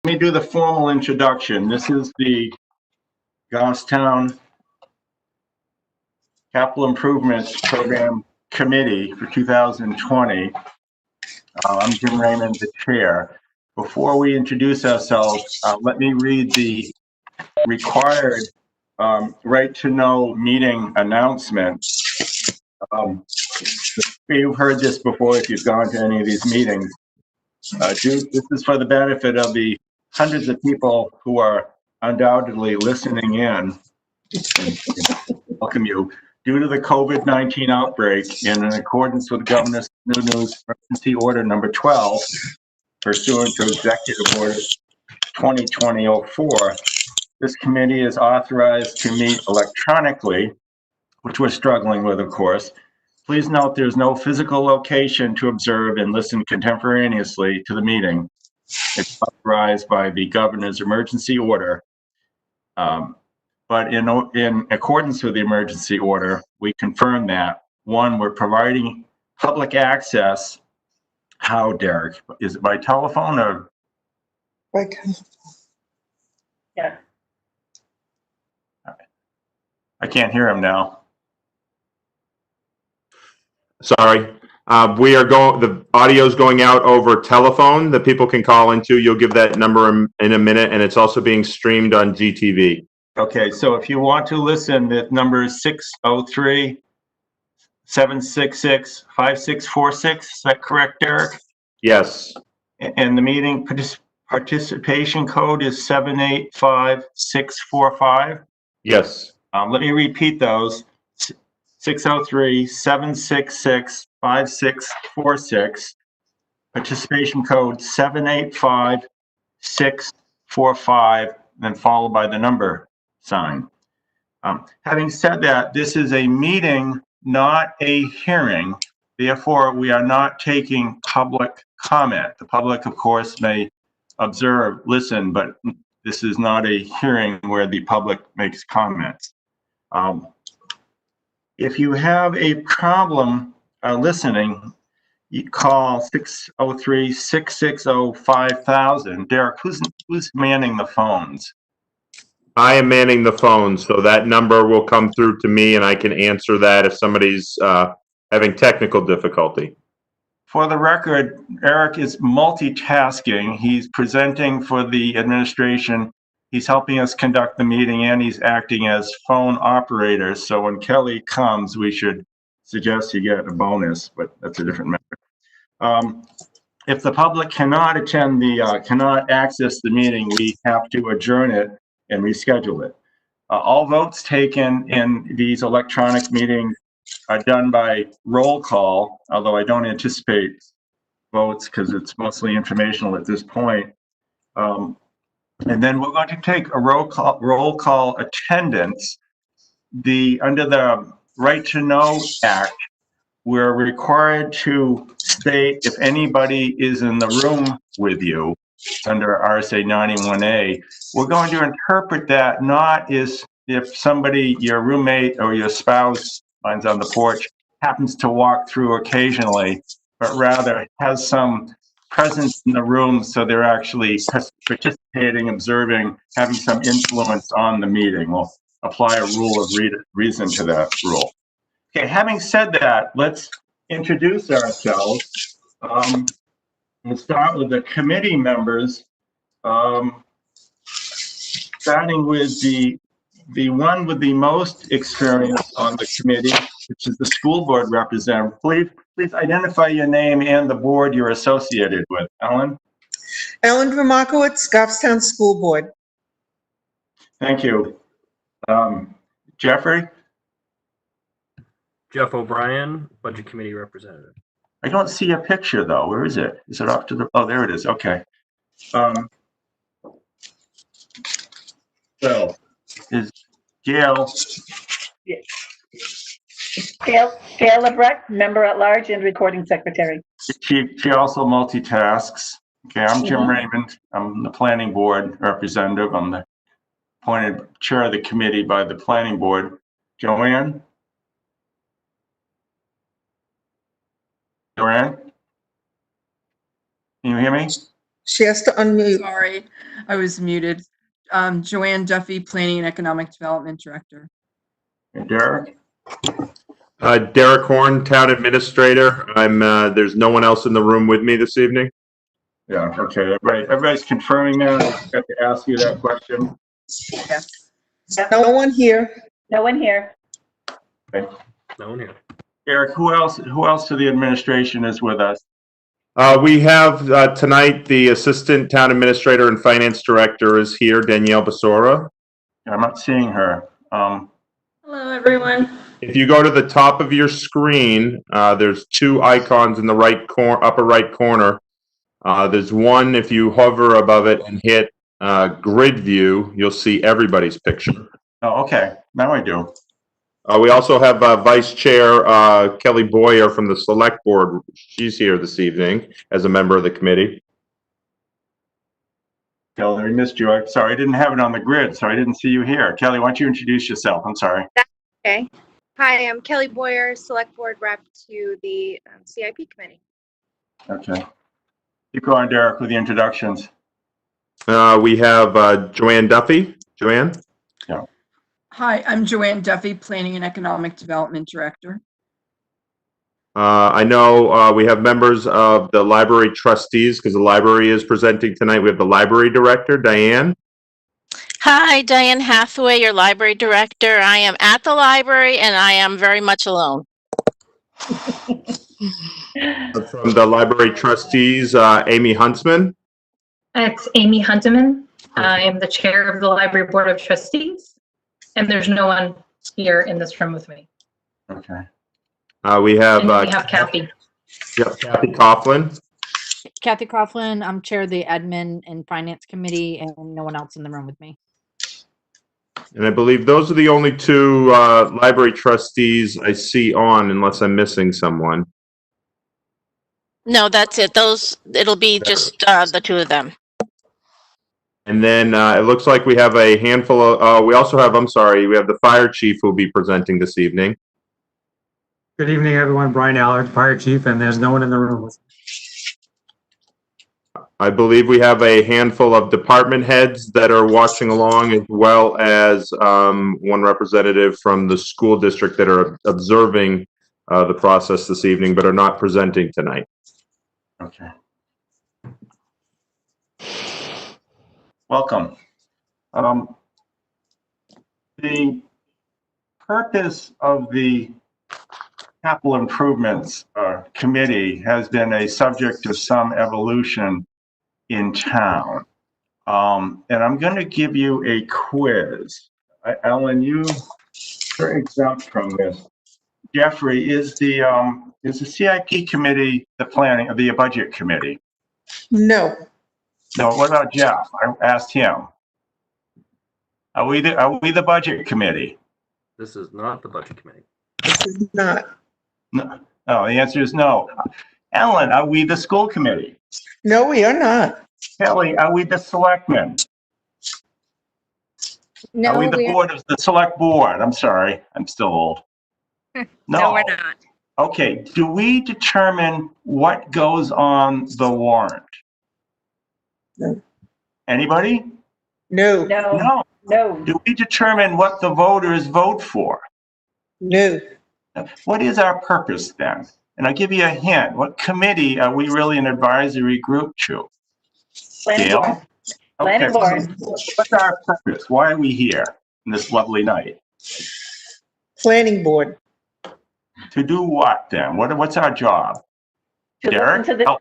Let me do the formal introduction. This is the Goffstown Capital Improvements Program Committee for 2020. I'm Jim Raymond, the chair. Before we introduce ourselves, let me read the required right to know meeting announcement. You've heard this before if you've gone to any of these meetings. This is for the benefit of the hundreds of people who are undoubtedly listening in. Welcome you. Due to the COVID-19 outbreak and in accordance with Governor's New News Emergency Order number 12, pursuant to Executive Order 2020-04, this committee is authorized to meet electronically, which we're struggling with, of course. Please note there's no physical location to observe and listen contemporaneously to the meeting. It's authorized by the Governor's emergency order. But in accordance with the emergency order, we confirm that, one, we're providing public access. How, Derek? Is it by telephone or? By telephone. Yeah. I can't hear him now. Sorry. The audio is going out over telephone that people can call into. You'll give that number in a minute, and it's also being streamed on GTV. Okay, so if you want to listen, the number is 603-766-5646. Is that correct, Derek? Yes. And the meeting participation code is 785645. Yes. Let me repeat those. 603-766-5646. Participation code 785645, then followed by the number sign. Having said that, this is a meeting, not a hearing. Therefore, we are not taking public comment. The public, of course, may observe, listen, but this is not a hearing where the public makes comments. If you have a problem listening, you call 603-660-5000. Derek, who's manning the phones? I am manning the phone, so that number will come through to me, and I can answer that if somebody's having technical difficulty. For the record, Eric is multitasking. He's presenting for the administration. He's helping us conduct the meeting, and he's acting as phone operator. So when Kelly comes, we should suggest you get a bonus, but that's a different matter. If the public cannot attend cannot access the meeting, we have to adjourn it and reschedule it. All votes taken in these electronic meetings are done by roll call, although I don't anticipate votes because it's mostly informational at this point. And then we're going to take a roll call attendance. Under the Right to Know Act, we're required to state if anybody is in the room with you under RSA 91A. We're going to interpret that not as if somebody, your roommate or your spouse, mine's on the porch, happens to walk through occasionally, but rather has some presence in the room, so they're actually participating, observing, having some influence on the meeting. We'll apply a rule of reason to that rule. Okay, having said that, let's introduce ourselves. We'll start with the committee members, starting with the one with the most experience on the committee, which is the school board representative. Please identify your name and the board you're associated with. Ellen? Ellen Vermakowitz, Goffstown School Board. Thank you. Jeffrey? Jeff O'Brien, Budget Committee Representative. I don't see a picture though. Where is it? Is it off to the, oh, there it is. Okay. So is Gail? Gail Lebrecht, Member at Large and Recording Secretary. She also multitasks. Okay, I'm Jim Raymond. I'm the planning board representative. I'm the appointed chair of the committee by the planning board. Joanne? Joanne? Can you hear me? She has to unmute. Sorry, I was muted. Joanne Duffy, Planning and Economic Development Director. Derek? Derek Horn, Town Administrator. There's no one else in the room with me this evening. Yeah, okay. Everybody's confirming that. I have to ask you that question. Yes. No one here. No one here. No one here. Eric, who else to the administration is with us? We have tonight the Assistant Town Administrator and Finance Director is here, Danielle Basora. I'm not seeing her. Hello, everyone. If you go to the top of your screen, there's two icons in the upper right corner. There's one, if you hover above it and hit grid view, you'll see everybody's picture. Oh, okay. Now I do. We also have Vice Chair Kelly Boyer from the Select Board. She's here this evening as a member of the committee. Kelly, we missed you. I'm sorry, I didn't have it on the grid, so I didn't see you here. Kelly, why don't you introduce yourself? I'm sorry. Okay. Hi, I'm Kelly Boyer, Select Board Rep to the CIP Committee. Okay. Keep going, Derek, with the introductions. We have Joanne Duffy. Joanne? Yeah. Hi, I'm Joanne Duffy, Planning and Economic Development Director. I know we have members of the library trustees because the library is presenting tonight. We have the library director, Diane. Hi, Diane Hathaway, your library director. I am at the library and I am very much alone. From the library trustees, Amy Huntsman. It's Amy Hunteman. I am the chair of the Library Board of Trustees, and there's no one here in this room with me. Okay. We have, Kathy. Yep, Kathy Coughlin. Kathy Coughlin, I'm chair of the Admin and Finance Committee, and no one else in the room with me. And I believe those are the only two library trustees I see on, unless I'm missing someone. No, that's it. It'll be just the two of them. And then it looks like we have a handful of, we also have, we have the fire chief who will be presenting this evening. Good evening, everyone. Brian Allard, Fire Chief, and there's no one in the room with me. I believe we have a handful of department heads that are watching along, as well as one representative from the school district that are observing the process this evening, but are not presenting tonight. Okay. Welcome. The purpose of the Capital Improvements Committee has been a subject of some evolution in town. And I'm going to give you a quiz. Ellen, you're exempt from this. Jeffrey, is the CIP committee the budget committee? No. No, what about Jeff? I asked him. Are we the budget committee? This is not the budget committee. This is not. No. Oh, the answer is no. Ellen, are we the school committee? No, we are not. Kelly, are we the selectmen? No, are we the select board? I'm sorry, I'm still old. No, we're not. Okay, do we determine what goes on the warrant? No. Anybody? No. No. No. No. Do we determine what the voters vote for? No. What is our purpose then? And I'll give you a hint. What committee are we really an advisory group to? Planning board. Planning board. What's our purpose? Why are we here on this lovely night? Planning board. To do what then? What's our job? To Derek? listen to the,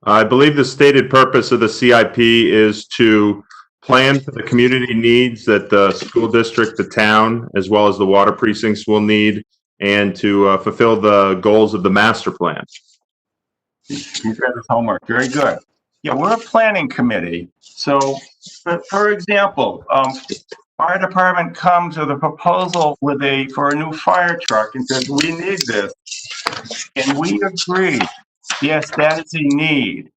I believe the stated purpose of the CIP is to plan for the community needs that the school district, the town, as well as the water precincts will need, and to fulfill the goals of the master plan. He's got his homework. Very good. Yeah, we're a planning committee. So, for example, fire department comes with a proposal for a new fire truck and says, we need this. And we agree, yes, that is a need.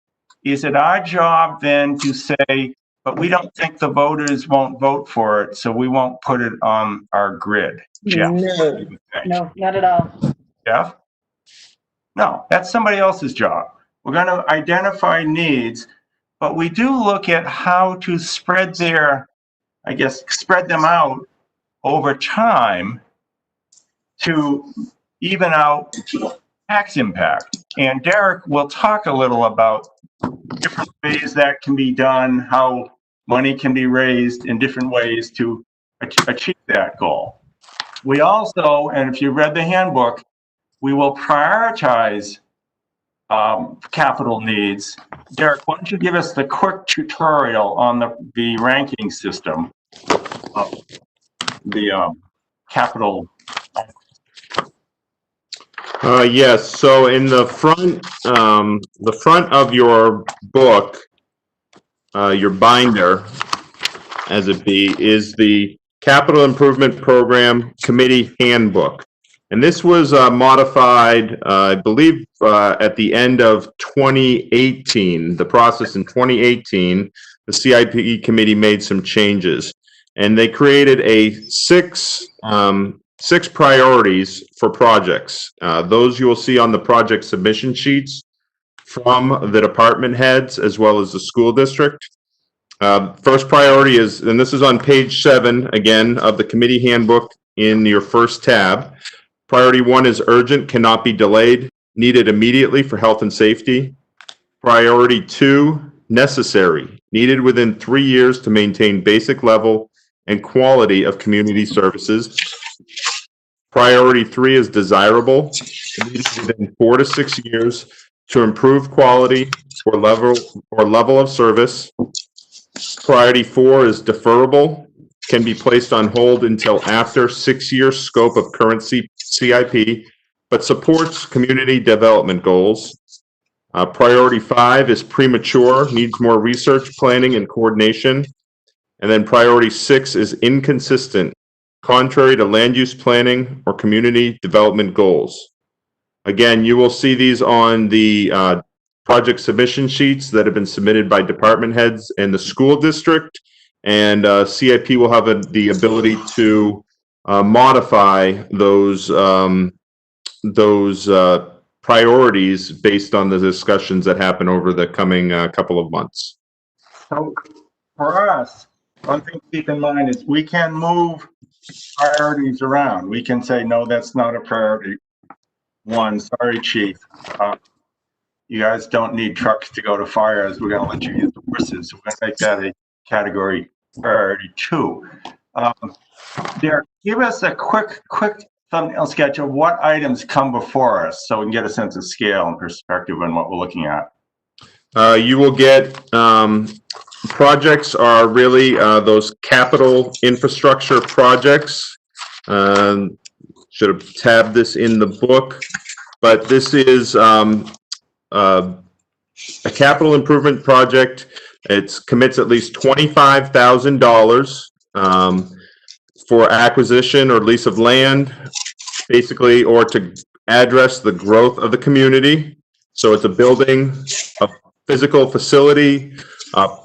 Is it our job then to say, but we don't think the voters won't vote for it, so we won't put it on our grid? Jeff? No. no, not at all. Jeff? No, that's somebody else's job. We're going to identify needs, but we do look at how to spread them out over time to even out tax impact. And Derek will talk a little about different ways that can be done, how money can be raised in different ways to achieve that goal. We also, and if you read the handbook, we will prioritize capital needs. Derek, why don't you give us the quick tutorial on the ranking system of the capital? Yes, so in the front of your book, your binder, as it be, is the Capital Improvement Program Committee Handbook. And this was modified, I believe, at the end of 2018, the process in 2018, the CIP committee made some changes. And they created six priorities for projects. Those you will see on the project submission sheets from the department heads as well as the school district. First priority is, and this is on page 7, again, of the committee handbook in your first tab. Priority 1 is urgent, cannot be delayed, needed immediately for health and safety. Priority 2, necessary, needed within 3 years to maintain basic level and quality of community services. Priority 3 is desirable, needed within 4 to 6 years to improve quality or level of service. Priority 4 is deferrable, can be placed on hold until after 6-year scope of current CIP, but supports community development goals. Priority 5 is premature, needs more research, planning, and coordination. And then priority 6 is inconsistent, contrary to land use planning or community development goals. Again, you will see these on the project submission sheets that have been submitted by department heads and the school district. And CIP will have the ability to modify those priorities based on the discussions that happen over the coming couple of months. So for us, one thing to keep in mind is we can move priorities around. We can say, no, that's not a priority 1. Sorry, chief. You guys don't need trucks to go to fires. We're going to let you use the horses. We're going to make that a category priority 2. Derek, give us a quick thumbnail sketch of what items come before us so we can get a sense of scale and perspective on what we're looking at. You will get projects are really those capital infrastructure projects. Should have tabbed this in the book, but this is a capital improvement project. It commits at least $25,000 for acquisition or lease of land, basically, or to address the growth of the community. So it's a building, a physical facility,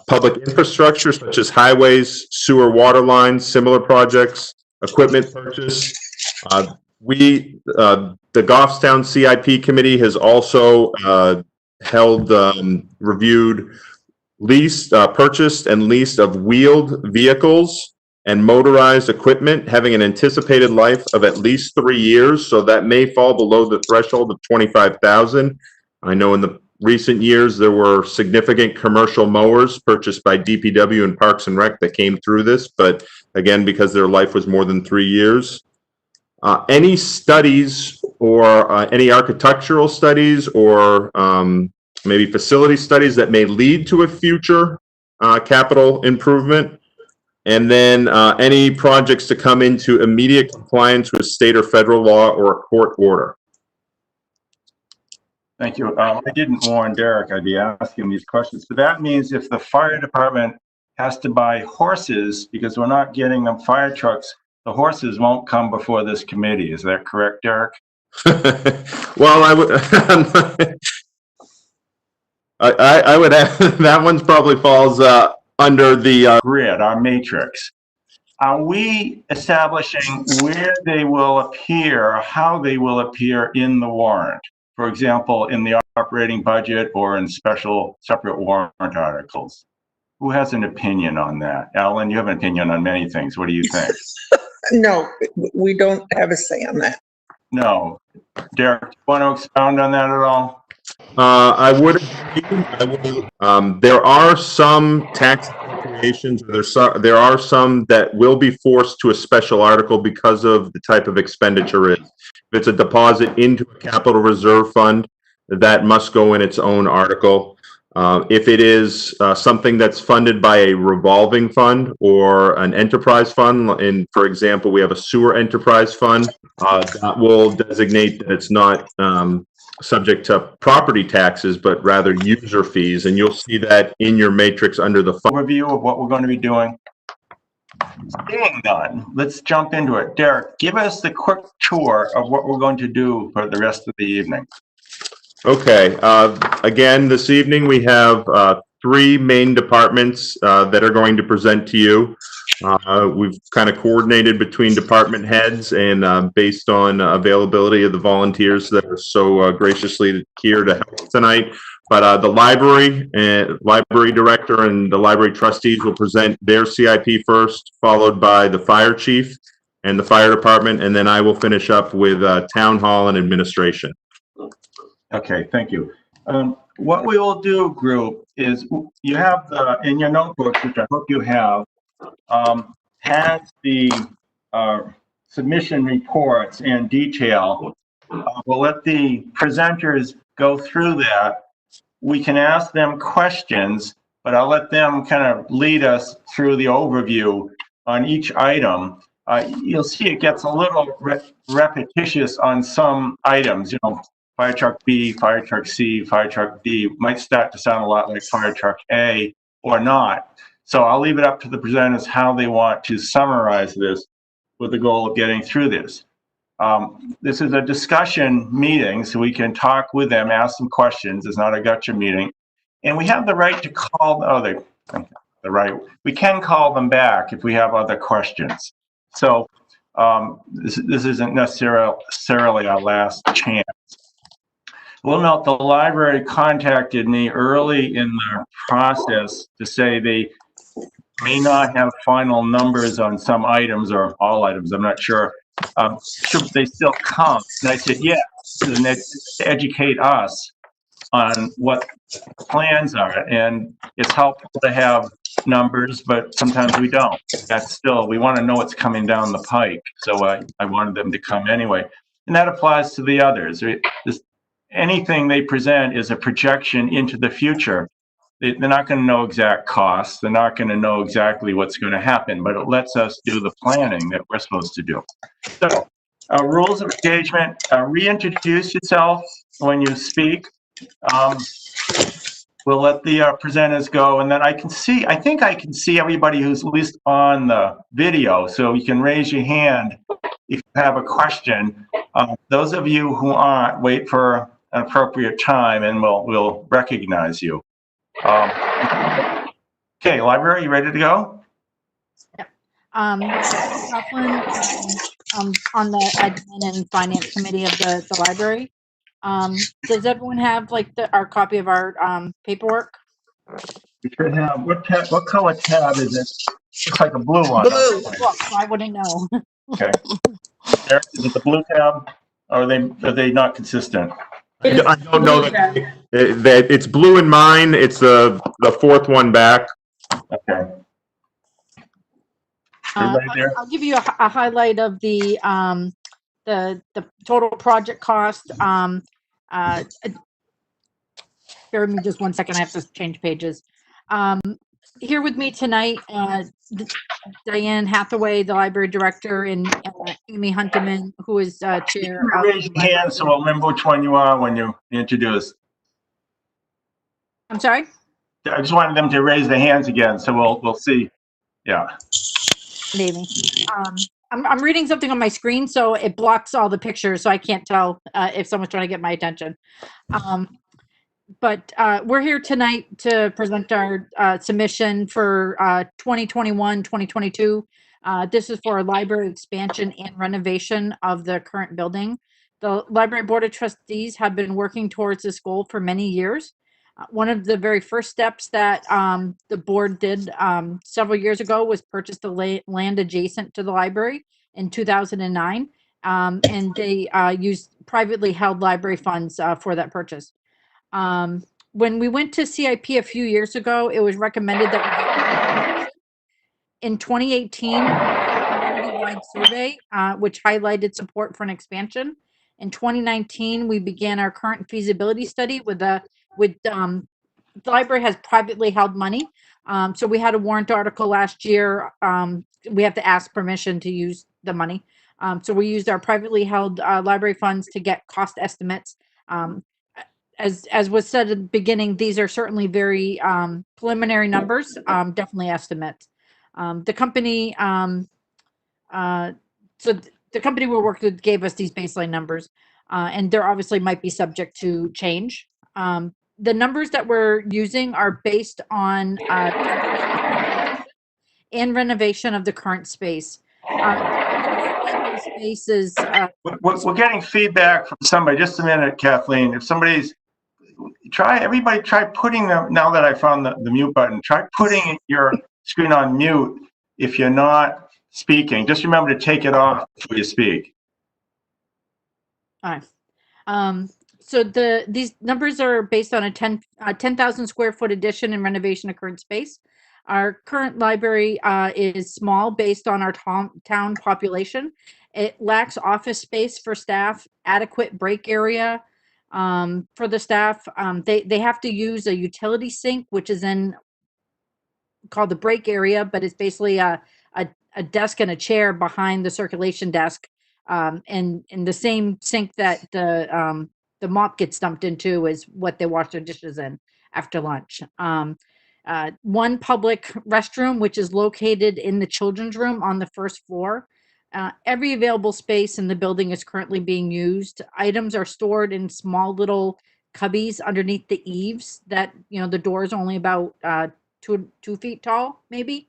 public infrastructure such as highways, sewer, water lines, similar projects, equipment purchase. The Goffstown CIP committee has also reviewed purchased and leased of wheeled vehicles and motorized equipment having an anticipated life of at least 3 years. So that may fall below the threshold of 25,000. I know in the recent years there were significant commercial mowers purchased by DPW and Parks and Rec that came through this, but again, because their life was more than 3 years. Any studies or any architectural studies or maybe facility studies that may lead to a future capital improvement, and then any projects to come into immediate compliance with state or federal law or a court order. Thank you. I didn't warn Derek I'd be asking these questions, but that means if the fire department has to buy horses because we're not getting them fire trucks, the horses won't come before this committee. Is that correct, Derek? Well, I would I would add that one probably falls under the grid, our matrix. Are we establishing where they will appear, how they will appear in the warrant? For example, in the operating budget or in special separate warrant articles? Who has an opinion on that? Alan, you have an opinion on many things. What do you think? No, we don't have a say on that. No. Derek, do you want to expound on that at all? I would agree. There are some tax appropriations, there are some that will be forced to a special article because of the type of expenditure is. If it's a deposit into a capital reserve fund, that must go in its own article. If it is something that's funded by a revolving fund or an enterprise fund, and for example, we have a sewer enterprise fund, that will designate that it's not subject to property taxes, but rather user fees. And you'll see that in your matrix under the fund. Overview of what we're going to be doing. Being done, let's jump into it. Derek, give us the quick tour of what we're going to do for the rest of the evening. Okay. Again, this evening we have three main departments that are going to present to you. We've kind of coordinated between department heads and based on availability of the volunteers that are so graciously here to help tonight. But the library director and the library trustees will present their CIP first, followed by the fire chief and the fire department, and then I will finish up with town hall and administration. Okay, thank you. What we will do, group, is you have in your notebooks, which I hope you have, has the submission reports and detail. We'll let the presenters go through that. We can ask them questions, but I'll let them kind of lead us through the overview on each item. You'll see it gets a little repetitious on some items, you know, fire truck B, fire truck C, fire truck D might start to sound a lot like fire truck A or not. So I'll leave it up to the presenters how they want to summarize this with the goal of getting through this. This is a discussion meeting, so we can talk with them, ask them questions. It's not a gotcha meeting. And we have the right to call, we can call them back if we have other questions. So this isn't necessarily our last chance. We'll note the library contacted me early in the process to say they may not have final numbers on some items or all items, I'm not sure. Should they still come? And I said, yes, and to educate us on what plans are. And it's helpful to have numbers, but sometimes we don't. That's still, we want to know what's coming down the pike. So I wanted them to come anyway. And that applies to the others. Anything they present is a projection into the future. They're not going to know exact costs. They're not going to know exactly what's going to happen, but it lets us do the planning that we're supposed to do. So, rules of engagement, reintroduce yourself when you speak. We'll let the presenters go, and then I think I can see everybody who's at least on the video, so you can raise your hand if you have a question. Those of you who aren't, wait for an appropriate time and we'll recognize you. Okay, library, you ready to go? Yep. Coughlin, on the admin and finance committee of the library. Does everyone have like our copy of our paperwork? We should have, what color tab is it? Looks like a blue one. Blue. Well, I wouldn't know. Okay. Eric, is it the blue tab? Or are they not consistent? I don't know that it's blue in mine. It's the fourth one back. Okay. I'll give you a highlight of the total project cost. Bear with me just 1 second. I have to change pages. Here with me tonight, Diane Hathaway, the library director, and Amy Hunteman, who is chair. Raise your hand so we'll remember which one you are when you introduce. I'm sorry? I just wanted them to raise their hands again, so we'll see. Yeah. Amy. I'm reading something on my screen, so it blocks all the pictures, so I can't tell if someone's trying to get my attention. But we're here tonight to present our submission for 2021-2022. This is for a library expansion and renovation of the current building. The Library Board of Trustees have been working towards this goal for many years. One of the very first steps that the board did several years ago was purchase the land adjacent to the library in 2009. And they used privately held library funds for that purchase. When we went to CIP a few years ago, it was recommended that in 2018, community-wide survey, which highlighted support for an expansion. In 2019, we began our current feasibility study with the library has privately held money. So we had a warrant article last year. We have to ask permission to use the money. So we used our privately held library funds to get cost estimates. As was said at the beginning, these are certainly very preliminary numbers, definitely estimates. The company, the company we worked with gave us these baseline numbers, and there obviously might be subject to change. The numbers that we're using are based on and renovation of the current space. Space is, We're getting feedback from somebody. Just a minute, Kathleen. If somebody's everybody try putting the, now that I found the mute button, try putting your screen on mute if you're not speaking. Just remember to take it off before you speak. all right. So these numbers are based on a 10,000 square foot addition and renovation of current space. Our current library is small based on our town population. It lacks office space for staff, adequate break area for the staff. They have to use a utility sink, which is in called the break area, but it's basically a desk and a chair behind the circulation desk, and the same sink that the mop gets dumped into is what they wash their dishes in after lunch. One public restroom, which is located in the children's room on the first floor. Every available space in the building is currently being used. Items are stored in small little cubbies underneath the eaves that, the door is only about 2 feet tall, maybe.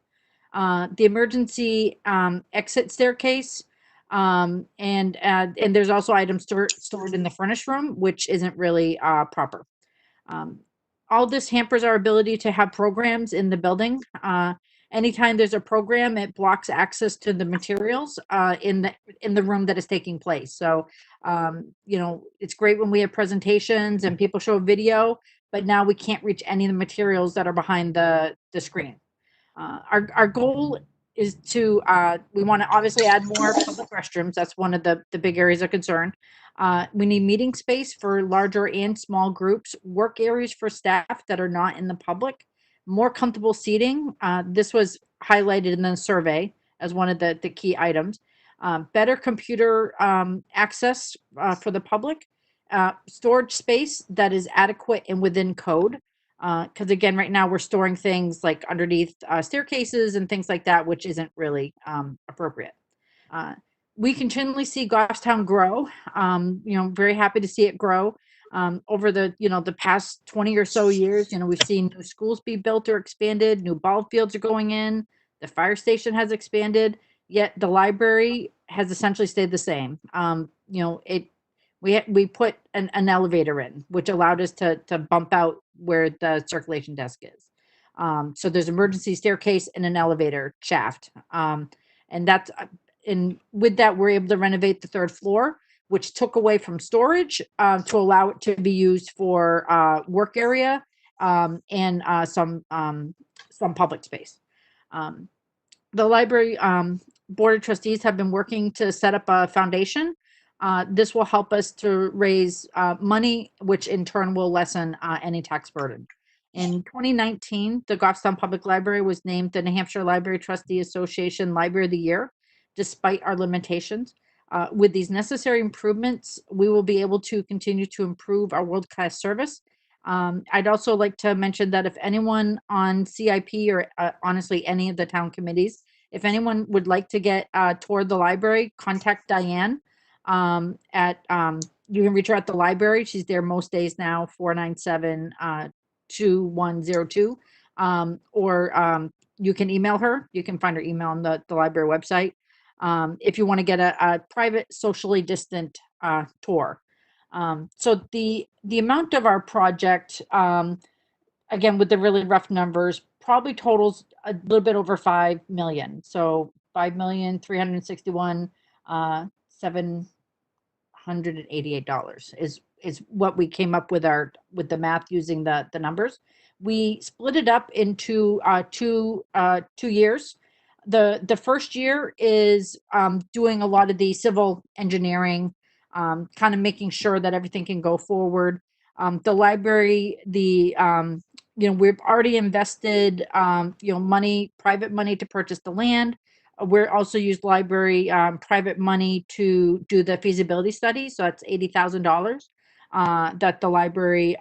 The emergency exit staircase, and there's also items stored in the furnished room, which isn't really proper. All this hampers our ability to have programs in the building. Anytime there's a program, it blocks access to the materials in the room that is taking place. So, it's great when we have presentations and people show video, but now we can't reach any of the materials that are behind the screen. Our goal is to, we want to obviously add more public restrooms. That's one of the big areas of concern. We need meeting space for larger and small groups, work areas for staff that are not in the public, more comfortable seating. This was highlighted in the survey as one of the key items. Better computer access for the public, storage space that is adequate and within code. Because again, right now we're storing things like underneath staircases and things like that, which isn't really appropriate. We continually see Goffstown grow. Very happy to see it grow. Over the past 20 or so years, we've seen new schools be built or expanded, new ball fields are going in, the fire station has expanded, yet the library has essentially stayed the same. We put an elevator in, which allowed us to bump out where the circulation desk is. So there's emergency staircase and an elevator shaft. And with that, we're able to renovate the third floor, which took away from storage to allow it to be used for work area and some public space. The library board of trustees have been working to set up a foundation. This will help us to raise money, which in turn will lessen any tax burden. In 2019, the Goffstown Public Library was named the New Hampshire Library Trustee Association Library of the Year, despite our limitations. With these necessary improvements, we will be able to continue to improve our world-class service. I'd also like to mention that if anyone on CIP or honestly any of the town committees, if anyone would like to get toward the library, contact Diane. You can reach her at the library. She's there most days now, 497-2102. Or you can email her. You can find her email on the library website. If you want to get a private, socially distant tour. So the amount of our project, again, with the really rough numbers, probably totals a little bit over 5 million. So 5,361,788 is what we came up with with the math using the numbers. We split it up into two years. The first year is doing a lot of the civil engineering, kind of making sure that everything can go forward. The library, we've already invested, money, private money to purchase the land. We're also used library private money to do the feasibility study. So that's $80,000 that the library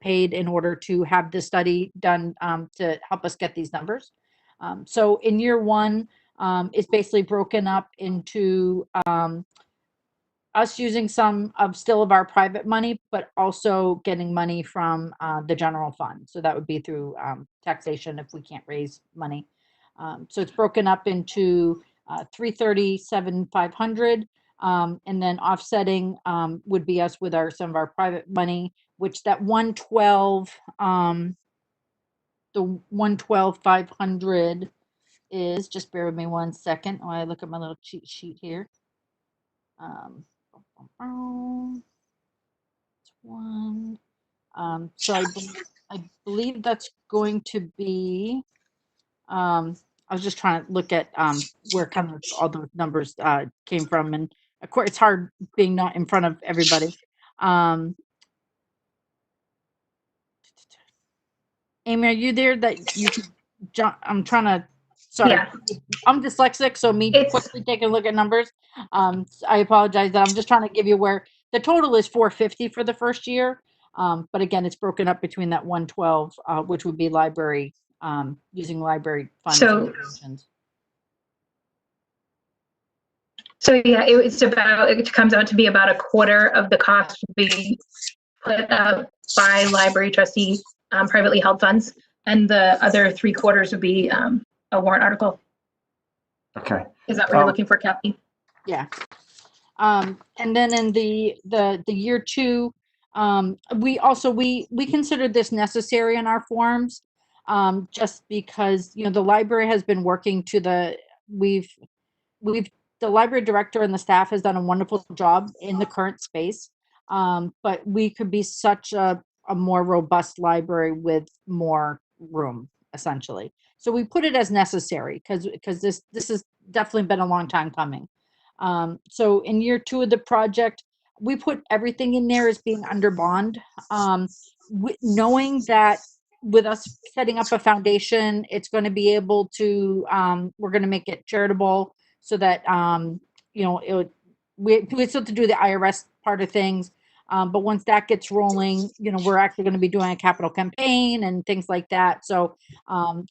paid in order to have this study done to help us get these numbers. So in year one, it's basically broken up into us using some of our private money, but also getting money from the general fund. So that would be through taxation if we can't raise money. So it's broken up into 337,500, and then offsetting would be us with some of our private money, which that 112, the 112,500 is, just bear with me 1 second while I look at my little cheat sheet here. One. So I believe that's going to be, I was just trying to look at where kind of all those numbers came from, and of course it's hard being not in front of everybody. Amy, are you there that you could jump? I'm trying to, sorry, Yeah. I'm dyslexic, so quickly taking a look at numbers. I apologize that I'm just trying to give you where the total is 450 for the first year. But again, it's broken up between that 112, which would be library, using library funds. So yeah, it comes out to be about a quarter of the cost would be put up by library trustee privately held funds, and the other 3/4 would be a warrant article. Okay. Is that what you're looking for, Kathy? Yeah. And then in the year two, we considered this necessary in our forms, just because, the library has been working to the library director and the staff has done a wonderful job in the current space. But we could be such a more robust library with more room, essentially. So we put it as necessary because this has definitely been a long time coming. So in year two of the project, we put everything in there as being under bond, knowing that with us setting up a foundation, it's going to be able to, we're going to make it charitable so that, we still have to do the IRS part of things. But once that gets rolling, we're actually going to be doing a capital campaign and things like that. So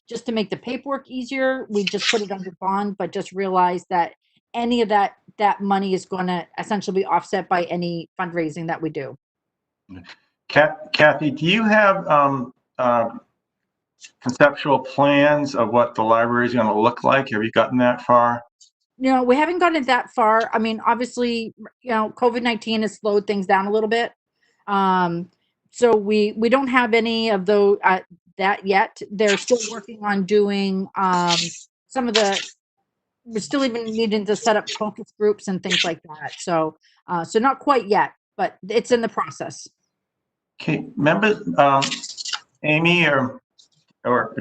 just to make the paperwork easier, we just put it under bond, but just realize that any of that money is going to essentially be offset by any fundraising that we do. Kathy, do you have conceptual plans of what the library is going to look like? Have you gotten that far? No, we haven't gotten that far. I mean, obviously, COVID-19 has slowed things down a little bit. So we don't have any of those that yet. They're still working on doing some of the. We're still even needing to set up focus groups and things like that. So not quite yet, but it's in the process. Okay, members, Amy or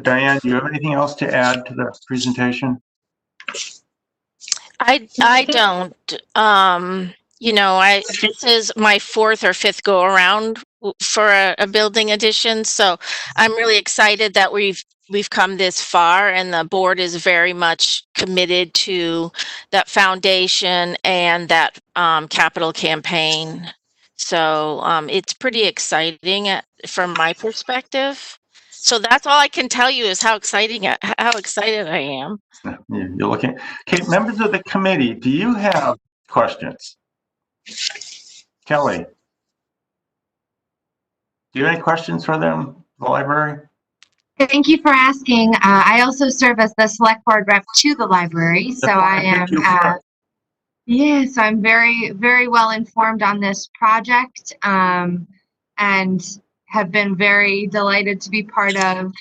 Diane, do you have anything else to add to the presentation? I don't. This is my 4th or 5th go around for a building addition, so I'm really excited that we've come this far, and the board is very much committed to that foundation and that capital campaign. So it's pretty exciting from my perspective. So that's all I can tell you is how excited I am. You're looking. Okay, members of the committee, do you have questions? Kelly, do you have any questions for them, the library? Thank you for asking. I also serve as the select board rep to the library, so I am. Yes, I'm very, very well informed on this project, and have been very delighted to be part of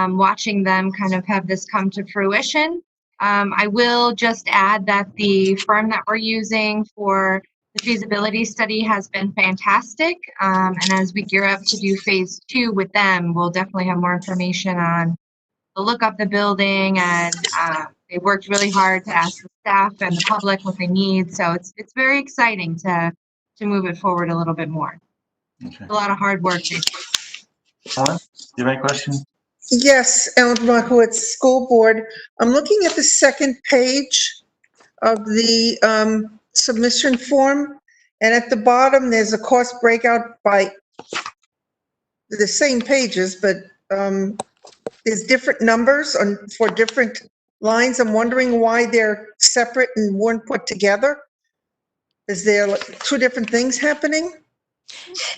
watching them kind of have this come to fruition. I will just add that the firm that we're using for the feasibility study has been fantastic. And as we gear up to do phase 2 with them, we'll definitely have more information on the look of the building, and they worked really hard to ask the staff and the public what they need. So it's very exciting to move it forward a little bit more. Okay. A lot of hard work. Ellen, do you have any questions? Yes, Ellen Markowitz, School Board. I'm looking at the second page of the submission form, and at the bottom, there's a cost breakout by the same pages, but there's different numbers for different lines. I'm wondering why they're separate and weren't put together. Is there like 2 different things happening?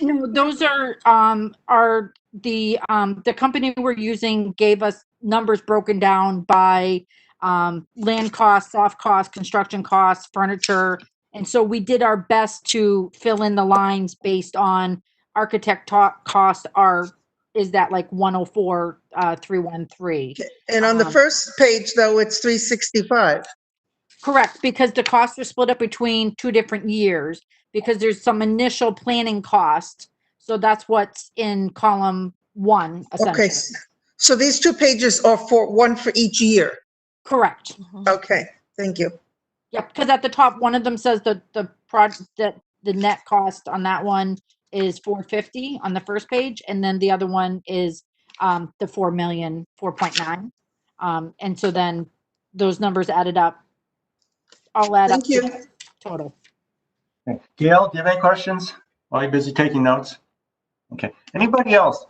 No, those are the company we're using gave us numbers broken down by land costs, soft costs, construction costs, furniture. And so we did our best to fill in the lines based on architect costs is that like 104, 313. And on the first page, though, it's 365. Correct, because the costs are split up between 2 different years, because there's some initial planning cost. So that's what's in column 1, essentially. Okay, so these 2 pages are one for each year. Correct. Okay, thank you. Yep, because at the top, one of them says the project that the net cost on that one is 450 on the first page, and then the other one is the 4.9. And so then those numbers added up, all add up Thank you. to total. Okay. Gail, do you have any questions? While you're busy taking notes? Okay. Anybody else?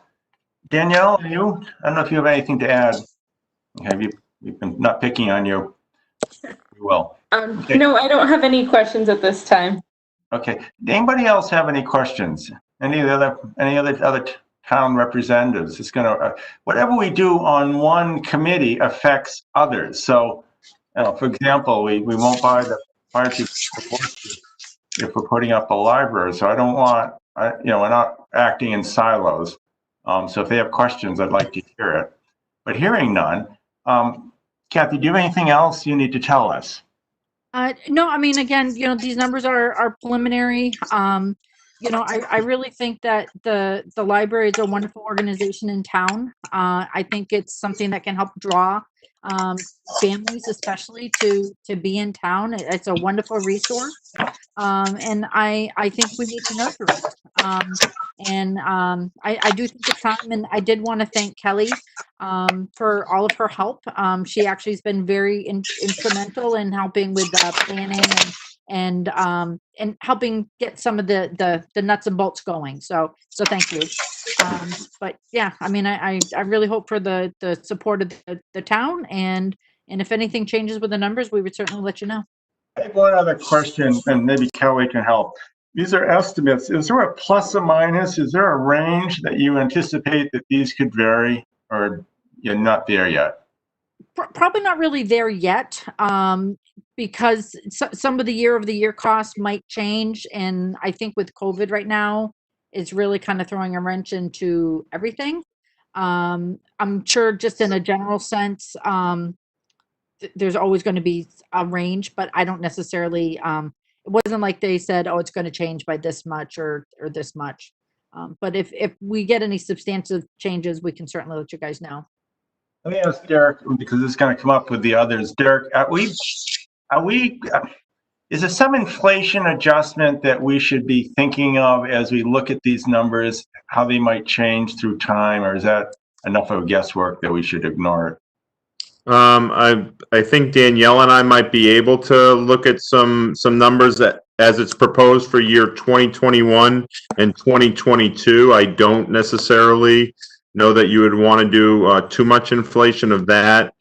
Danielle, you? I don't know if you have anything to add. Okay, we've been not picking on you. You will. Okay. No, I don't have any questions at this time. Okay. Anybody else have any questions? Any other town representatives? It's gonna whatever we do on one committee affects others. So, for example, we won't buy the fire chief if we're putting up a library. So I don't want, we're not acting in silos. So if they have questions, I'd like to hear it. But hearing none, Kathy, do you have anything else you need to tell us? No, I mean, again, these numbers are preliminary. I really think that the library is a wonderful organization in town. I think it's something that can help draw families, especially to be in town. It's a wonderful resource. And I think we need to nurture it. I do think it's time, and I did want to thank Kelly for all of her help. She actually has been very instrumental in helping with planning and helping get some of the nuts and bolts going. So thank you. But yeah, I mean, I really hope for the support of the town, and if anything changes with the numbers, we would certainly let you know. I have one other question, and maybe Kelly can help. These are estimates. Is there a plus or minus? Is there a range that you anticipate that these could vary, or you're not there yet? Probably not really there yet, because some of the year-over-the-year costs might change, and I think with COVID right now, it's really kind of throwing a wrench into everything. I'm sure just in a general sense, there's always going to be a range, but I don't necessarily, it wasn't like they said, oh, it's going to change by this much or this much. But if we get any substantive changes, we can certainly let you guys know. Let me ask Derek, because it's going to come up with the others. Derek, is there some inflation adjustment that we should be thinking of as we look at these numbers, how they might change through time, or is that enough of guesswork that we should ignore it? I think Danielle and I might be able to look at some numbers that, as it's proposed for year 2021 and 2022. I don't necessarily know that you would want to do too much inflation of that.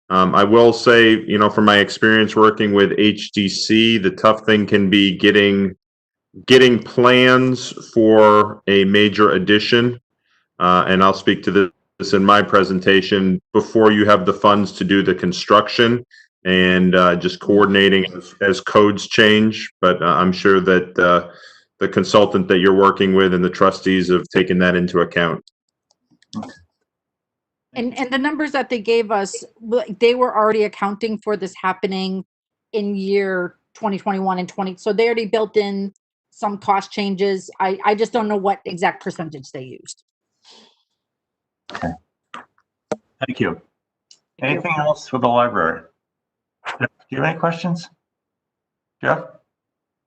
I will say, from my experience working with HDC, the tough thing can be getting plans for a major addition. And I'll speak to this in my presentation. Before you have the funds to do the construction, and just coordinating as codes change. But I'm sure that the consultant that you're working with and the trustees have taken that into account. And the numbers that they gave us, they were already accounting for this happening in year 2021 and 20. So they already built in some cost changes. I just don't know what exact percentage they used. Okay. Thank you. Anything else for the library? Do you have any questions? Jeff?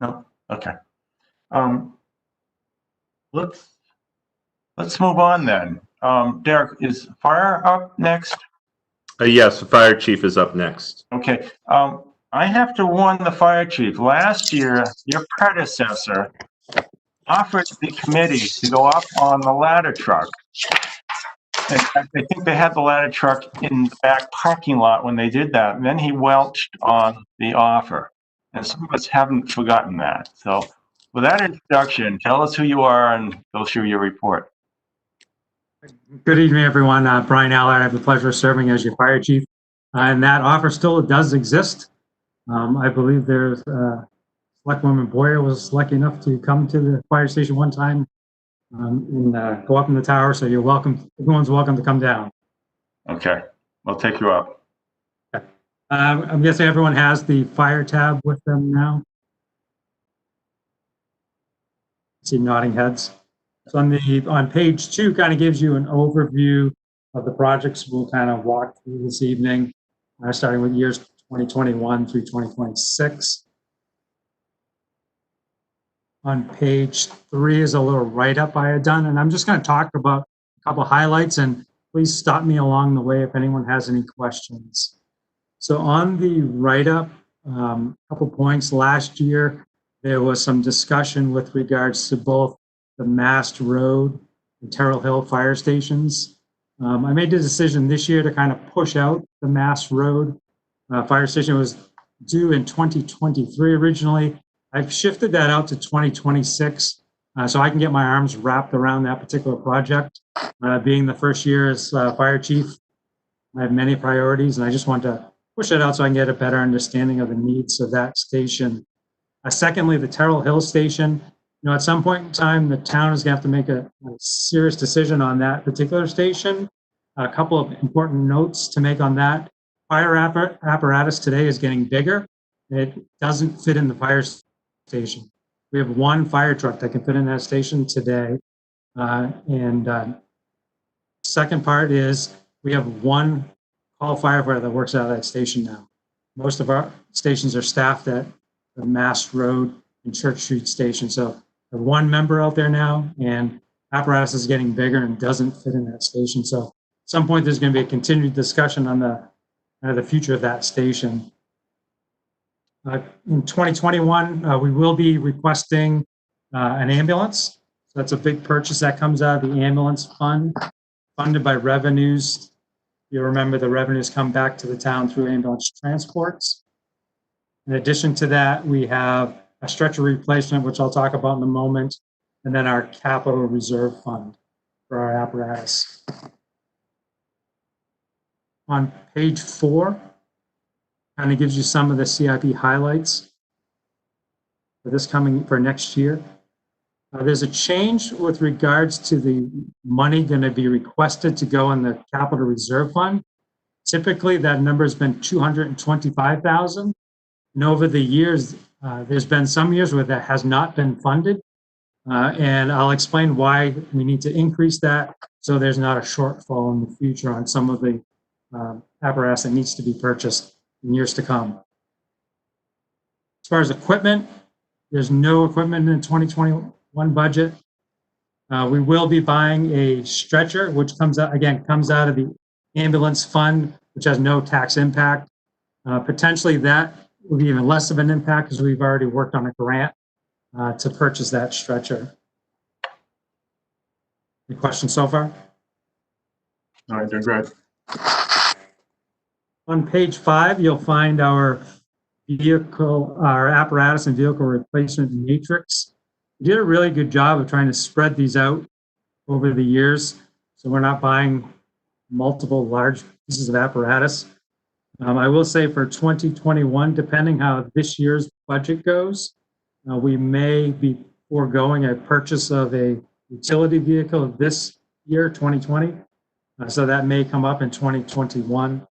No? Okay. Let's move on then. Derek, is fire up next? Yes, the fire chief is up next. Okay. I have to warn the fire chief. Last year, your predecessor offered the committee to go up on the ladder truck. In fact, I think they had the ladder truck in the back parking lot when they did that. And then he welched on the offer. And some of us haven't forgotten that. So with that introduction, tell us who you are and go through your report. Good evening, everyone. Brian Allard. I have the pleasure of serving as your fire chief. And that offer still does exist. I believe there's Selectwoman Boyer was lucky enough to come to the fire station one time and go up in the tower. So you're welcome. Everyone's welcome to come down. Okay, we'll take you up. I'm guessing everyone has the fire tab with them now. I see nodding heads. So on page 2 kind of gives you an overview of the projects we'll kind of walk through this evening, starting with years 2021 through 2026. On page 3 is a little write-up I had done, and I'm just going to talk about a couple highlights, and please stop me along the way if anyone has any questions. So on the write-up, a couple points. Last year, there was some discussion with regards to both the Mast Road and Terrell Hill fire stations. I made the decision this year to kind of push out the Mast Road fire station. Was due in 2023 originally. I've shifted that out to 2026 so I can get my arms wrapped around that particular project. Being the first year as fire chief, I have many priorities, and I just want to push it out so I can get a better understanding of the needs of that station. Secondly, the Terrell Hill station. You know, at some point in time, the town is going to have to make a serious decision on that particular station. A couple of important notes to make on that. Fire apparatus today is getting bigger. It doesn't fit in the fire station. We have one fire truck that can fit in that station today. Second part is we have one call firefighter that works out of that station now. Most of our stations are staffed at the Mast Road and Church Street station. So we have one member out there now, and apparatus is getting bigger and doesn't fit in that station. So at some point there's going to be a continued discussion on the future of that station. In 2021, we will be requesting an ambulance. So that's a big purchase that comes out of the ambulance fund, funded by revenues. You remember the revenues come back to the town through ambulance transports. In addition to that, we have a stretcher replacement, which I'll talk about in a moment, and then our capital reserve fund for our apparatus. On page 4, kind of gives you some of the CIP highlights for next year. There's a change with regards to the money going to be requested to go in the capital reserve fund. Typically, that number has been $225,000. And over the years, there's been some years where that has not been funded. And I'll explain why we need to increase that so there's not a shortfall in the future on some of the apparatus that needs to be purchased in years to come. As far as equipment, there's no equipment in the 2021 budget. We will be buying a stretcher, which comes out of the ambulance fund, which has no tax impact. Potentially that will be even less of an impact because we've already worked on a grant to purchase that stretcher. Any questions so far? All right, they're good. On page 5, you'll find our apparatus and vehicle replacement matrix. We did a really good job of trying to spread these out over the years, so we're not buying multiple large pieces of apparatus. I will say for 2021, depending how this year's budget goes, we may be foregoing a purchase of a utility vehicle this year, 2020. So that may come up in 2021.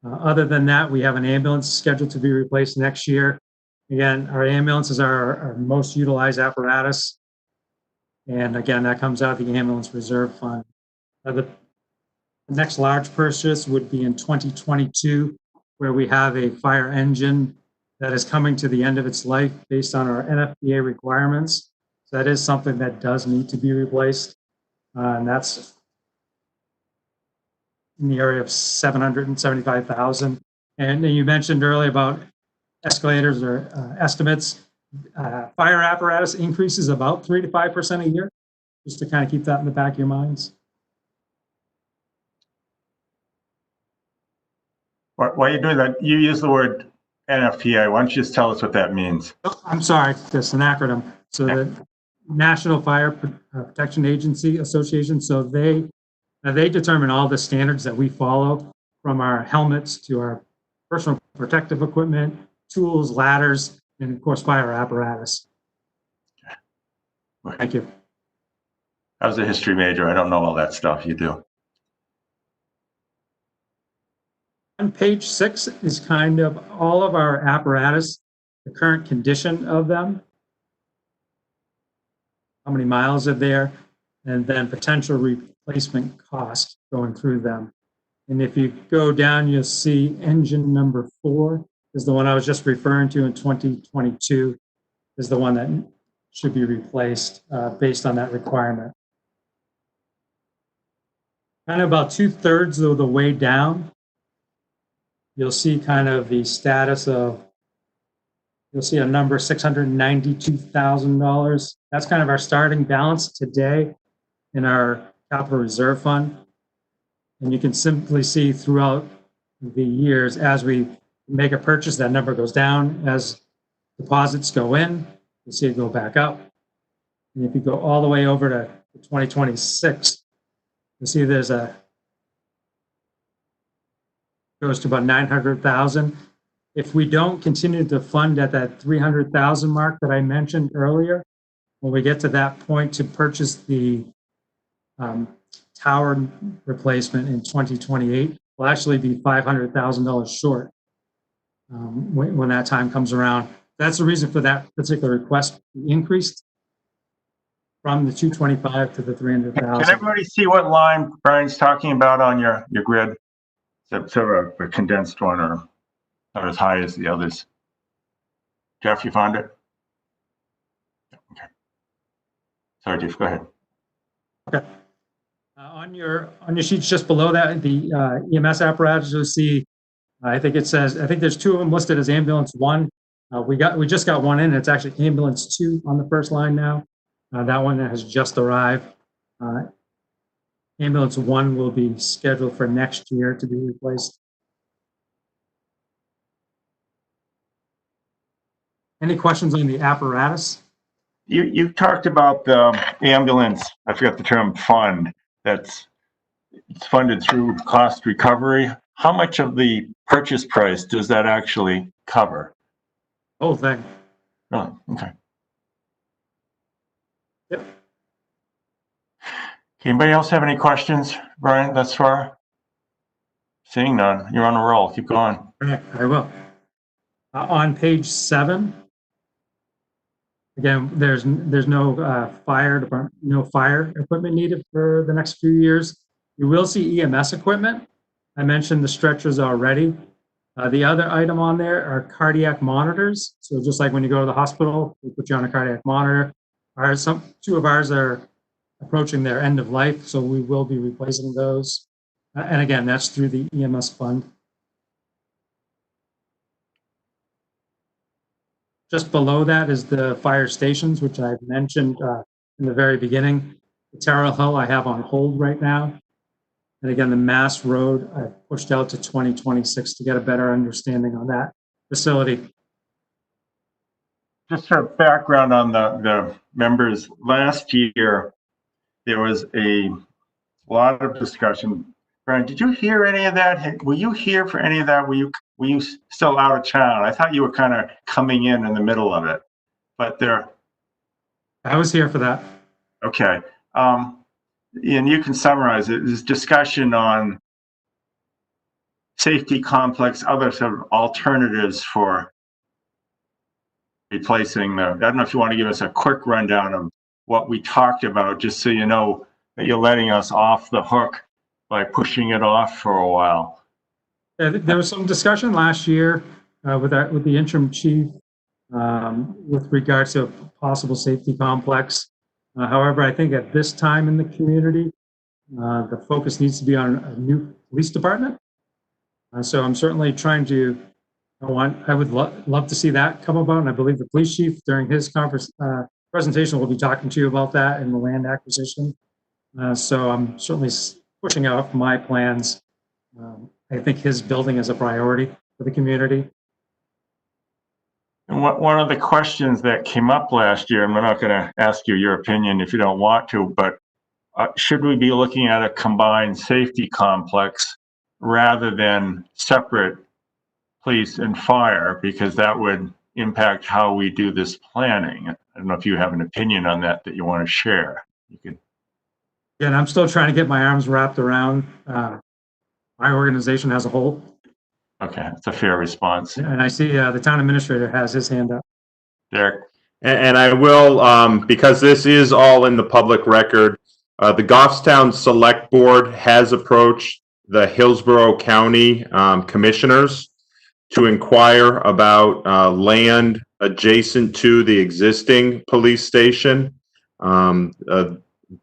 Other than that, we have an ambulance scheduled to be replaced next year. Again, our ambulances are our most utilized apparatus. And again, that comes out of the ambulance reserve fund. The next large purchase would be in 2022, where we have a fire engine that is coming to the end of its life based on our NFPA requirements. So that is something that does need to be replaced. And that's in the area of $775,000. And you mentioned earlier about escalators or estimates. Fire apparatus increases about 3 to 5% a year, just to kind of keep that in the back of your minds. While you're doing that, you use the word NFPA. Why don't you just tell us what that means? Oh, I'm sorry, that's an acronym. So the National Fire Protection Agency Association, so they determine all the standards that we follow, from our helmets to our personal protective equipment, tools, ladders, and of course, fire apparatus. Thank you. I was a history major. I don't know all that stuff. You do. On page 6 is kind of all of our apparatus, the current condition of them, how many miles are there, and then potential replacement cost going through them. And if you go down, you'll see engine number 4 is the one I was just referring to in 2022, is the one that should be replaced based on that requirement. Kind of about 2/3 of the way down, you'll see kind of the status of, you'll see a number $692,000. That's kind of our starting balance today in our capital reserve fund. And you can simply see throughout the years, as we make a purchase, that number goes down. As deposits go in, you'll see it go back up. And if you go all the way over to 2026, you'll see there's goes to about 900,000. If we don't continue to fund at that 300,000 mark that I mentioned earlier, when we get to that point to purchase the tower replacement in 2028, will actually be $500,000 short when that time comes around. That's the reason for that particular request to be increased from the 225 to the 300,000. Can everybody see what line Brian's talking about on your grid? It's sort of a condensed one, or not as high as the others. Jeff, you found it? Okay. Sorry, Jeff, go ahead. Okay. On your sheets just below that, the EMS apparatus, you'll see, I think it says, I think there's 2 of them listed as ambulance 1. We just got one in. It's actually ambulance 2 on the first line now. That one has just arrived. Ambulance 1 will be scheduled for next year to be replaced. Any questions on the apparatus? You talked about the ambulance, I forgot the term, fund, it's funded through cost recovery. How much of the purchase price does that actually cover? Whole thing. Oh, okay. Yep. Anybody else have any questions, Brian, thus far? Seeing none, you're on a roll. Keep going. I will. On page 7, again, there's no fire department, no fire equipment needed for the next few years. You will see EMS equipment. I mentioned the stretchers already. The other item on there are cardiac monitors. So just like when you go to the hospital, we put you on a cardiac monitor. 2 of ours are approaching their end of life, so we will be replacing those. And again, that's through the EMS fund. Just below that is the fire stations, which I've mentioned in the very beginning. The Terrell Hill I have on hold right now. And again, the Mass Road I've pushed out to 2026 to get a better understanding on that facility. Just for background on the members, last year, there was a lot of discussion Brian, did you hear any of that? Were you here for any of that? Were you still out of town? I thought you were kind of coming in the middle of it, but there. I was here for that. Okay. And you can summarize it. There's discussion on safety complex, other sort of alternatives for replacing I don't know if you want to give us a quick rundown of what we talked about, just so you know that you're letting us off the hook by pushing it off for a while. There was some discussion last year with the interim chief with regards to a possible safety complex. However, I think at this time in the community, the focus needs to be on a new police department. So I'm certainly trying to, I would love to see that come about. And I believe the police chief during his presentation will be talking to you about that in the land acquisition. So I'm certainly pushing out my plans. I think his building is a priority for the community. And one of the questions that came up last year, and we're not going to ask you your opinion if you don't want to, but should we be looking at a combined safety complex rather than separate police and fire, because that would impact how we do this planning? I don't know if you have an opinion on that you want to share. You can. And I'm still trying to get my arms wrapped around my organization as a whole. Okay, that's a fair response. And I see the town administrator has his hand up. Derek. And I will, because this is all in the public record, the Goffstown Select Board has approached the Hillsborough County commissioners to inquire about land adjacent to the existing police station.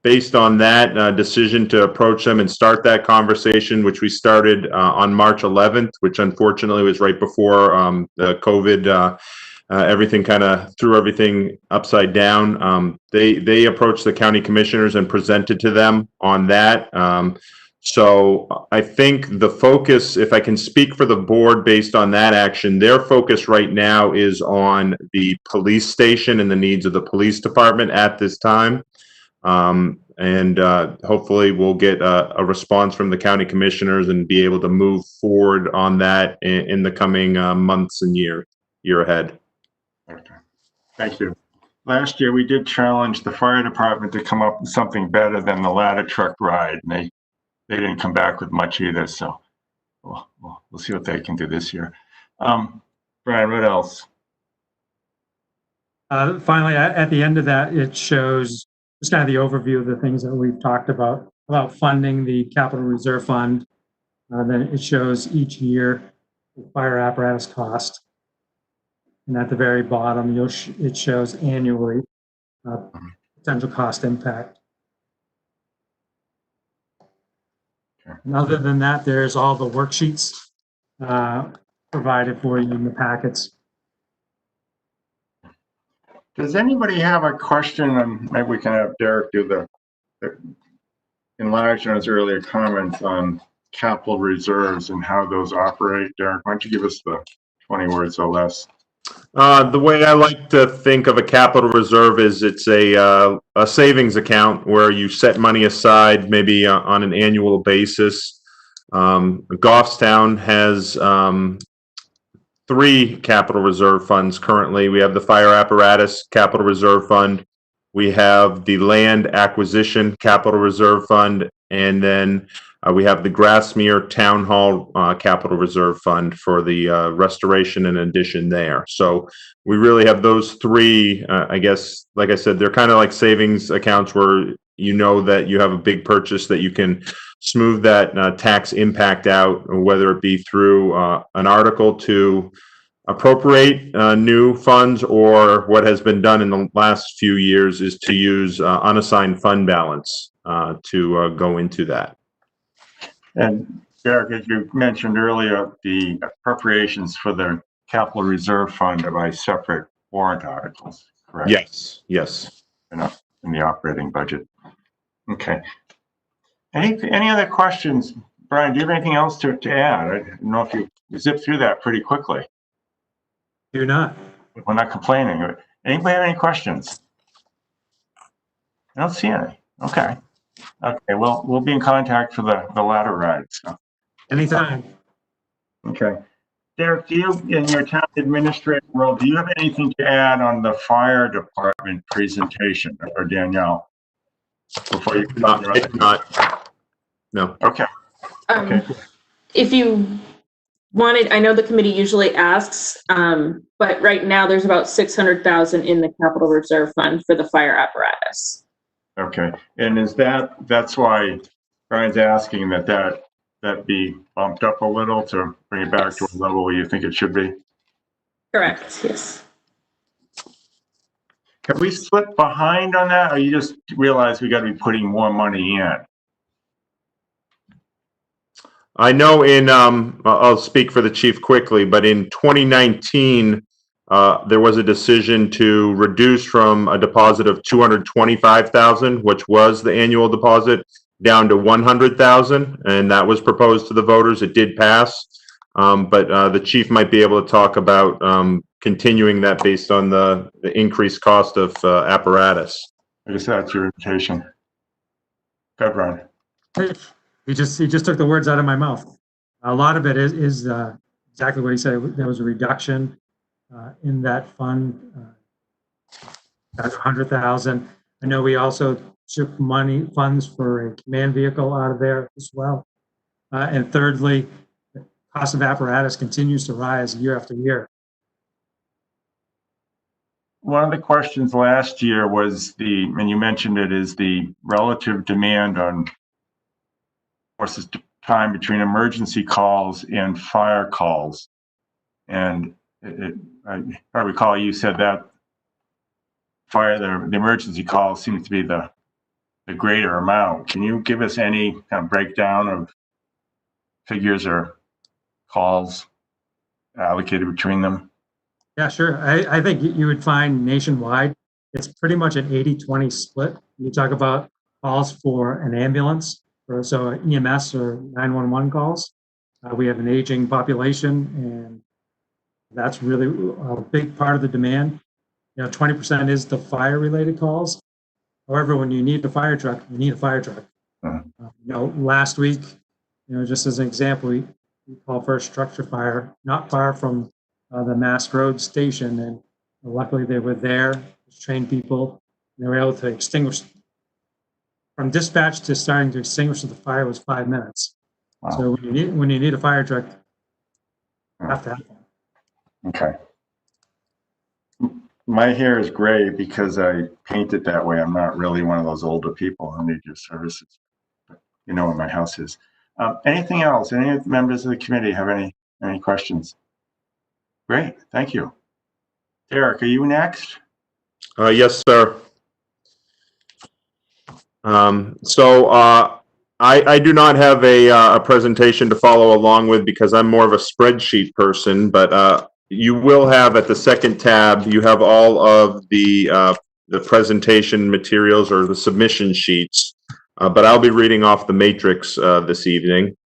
Based on that decision to approach them and start that conversation, which we started on March 11th, which unfortunately was right before the COVID, everything kind of threw everything upside down. They approached the county commissioners and presented to them on that. So I think the focus, if I can speak for the board based on that action, their focus right now is on the police station and the needs of the police department at this time. And hopefully we'll get a response from the county commissioners and be able to move forward on that in the coming months and year ahead. Okay, thank you. Last year we did challenge the fire department to come up with something better than the ladder truck ride, and they didn't come back with much either. So we'll see what they can do this year. Brian, what else? Finally, at the end of that, it shows just kind of the overview of the things that we've talked about funding the capital reserve fund. Then it shows each year the fire apparatus cost. And at the very bottom, it shows annually potential cost impact. Okay. And other than that, there's all the worksheets provided for you in the packets. Does anybody have a question? And maybe we can have Derek do the enlarge on his earlier comments on capital reserves and how those operate. Derek, why don't you give us the 20 words or less? The way I like to think of a capital reserve is it's a savings account where you set money aside maybe on an annual basis. Goffstown has 3 capital reserve funds currently. We have the fire apparatus capital reserve fund, we have the land acquisition capital reserve fund, and then we have the Grassmere Town Hall capital reserve fund for the restoration and addition there. So we really have those 3. I guess, like I said, they're kind of like savings accounts where you know that you have a big purchase that you can smooth that tax impact out, whether it be through an article to appropriate new funds, or what has been done in the last few years is to use unassigned fund balance to go into that. And Derek, as you mentioned earlier, the appropriations for the capital reserve fund are by separate warrant articles, correct? Yes, yes. In the operating budget. Okay. Any other questions? Brian, do you have anything else to add? I don't know if you zipped through that pretty quickly. Do not. We're not complaining. Anybody have any questions? I don't see any. Okay. Okay, well, we'll be in contact for the ladder ride, so. Anytime. Okay. Derek, do you, in your town administrator role, do you have anything to add on the fire department presentation, or Danielle? Before you. I do not. No. Okay. Okay. If you wanted, I know the committee usually asks, but right now there's about 600,000 in the capital reserve fund for the fire apparatus. Okay. And is that's why Brian's asking that be bumped up a little to bring it back to a level where you think it should be? Correct, yes. Have we slipped behind on that, or you just realize we got to be putting more money in? I know I'll speak for the chief quickly, but in 2019, there was a decision to reduce from a deposit of 225,000, which was the annual deposit, down to 100,000, and that was proposed to the voters. It did pass, but the chief might be able to talk about continuing that based on the increased cost of apparatus. I guess that's your invitation. Go, Brian. He just took the words out of my mouth. A lot of it is exactly what he said. There was a reduction in that fund, that's 100,000. I know we also took funds for a command vehicle out of there as well. And thirdly, the cost of apparatus continues to rise year after year. One of the questions last year was and you mentioned it, is the relative demand on forces time between emergency calls and fire calls. And I recall you said that the emergency calls seem to be the greater amount. Can you give us any kind of breakdown of figures or calls allocated between them? Yeah, sure. I think you would find nationwide, it's pretty much an 80-20 split. You talk about calls for an ambulance, so EMS or 911 calls. We have an aging population, and that's really a big part of the demand. 20% is the fire-related calls. However, when you need a fire truck, you need a fire truck. Last week, just as an example, we called for a structure fire not far from the Mass Road station, and luckily they were there, trained people, and they were able to extinguish. From dispatch to starting to extinguish the fire was 5 minutes. Wow. So when you need a fire truck, you have to have one. Okay. My hair is gray because I paint it that way. I'm not really one of those older people who need your services. But you know where my house is. Anything else? Any members of the committee have any questions? Great, thank you. Derek, are you next? Yes, sir. I do not have a presentation to follow along with because I'm more of a spreadsheet person, but you will have at the second tab, you have all of the presentation materials or the submission sheets, but I'll be reading off the matrix this evening.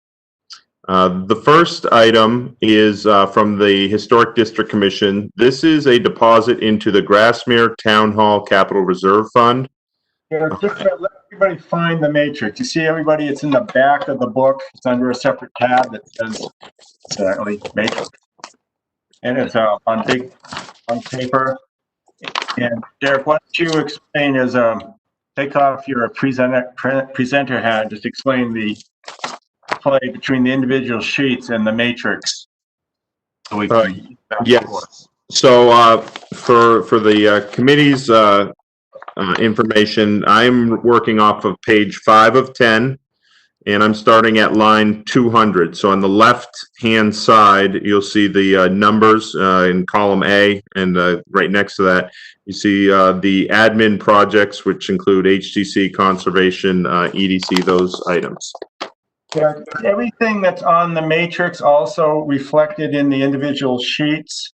The first item is from the Historic District Commission. This is a deposit into the Grassmere Town Hall Capital Reserve Fund. Yeah, just let everybody find the matrix. You see, everybody, it's in the back of the book. It's under a separate tab that says matrix. And it's on paper. And Derek, why don't you explain take off your presenter hat, just explain the play between the individual sheets and the matrix. So yes. So for the committee's information, I'm working off of page 5 of 10, and I'm starting at line 200. So on the left-hand side, you'll see the numbers in column A, and right next to that, you see the admin projects, which include HTC, conservation, EDC, those items. Yeah, everything that's on the matrix also reflected in the individual sheets?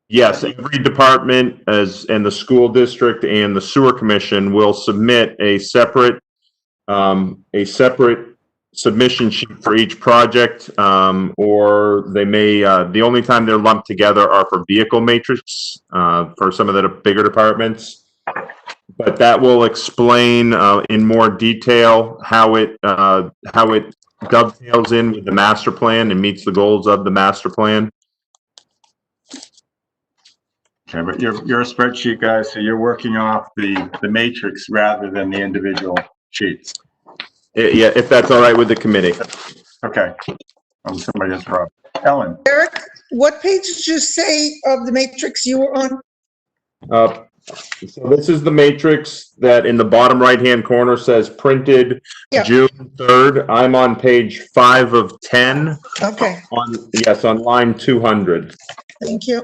Yes, every department and the school district and the sewer commission will submit a separate submission sheet for each project, or they may, the only time they're lumped together are for vehicle matrix for some of the bigger departments. but that will explain in more detail how it dovetails in with the master plan and meets the goals of the master plan. Okay, but you're a spreadsheet guy, so you're working off the matrix rather than the individual sheets. Yeah, if that's all right with the committee. Okay. Somebody else, Rob. Ellen. Eric, what page did you say of the matrix you were on? So this is the matrix that in the bottom right-hand corner says printed June 3rd. I'm on page 5 of 10. Okay. On line 200. Thank you.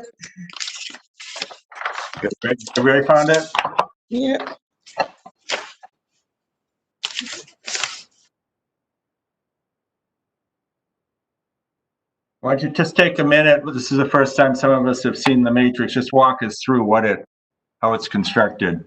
Good. Everybody found it? Yeah. Why don't you just take a minute? This is the first time some of us have seen the matrix. Just walk us through how it's constructed.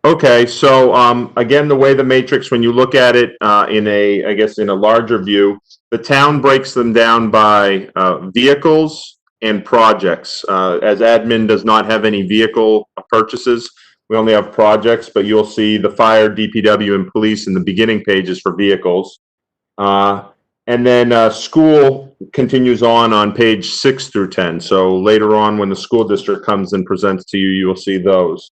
Okay, so again, the way the matrix, when you look at it in a larger view, the town breaks them down by vehicles and projects. As admin does not have any vehicle purchases, we only have projects, but you'll see the fire, DPW, and police in the beginning pages for vehicles. And then school continues on page 6 through 10. So later on, when the school district comes and presents to you, you'll see those.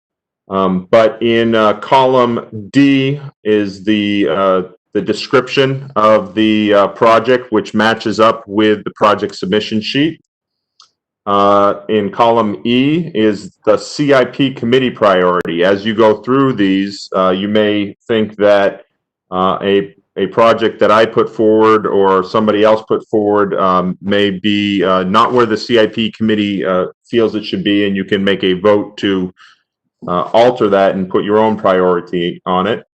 But in column D is the description of the project, which matches up with the project submission sheet. In column E is the CIP committee priority. As you go through these, you may think that a project that I put forward or somebody else put forward may be not where the CIP committee feels it should be, and you can make a vote to alter that and put your own priority on it.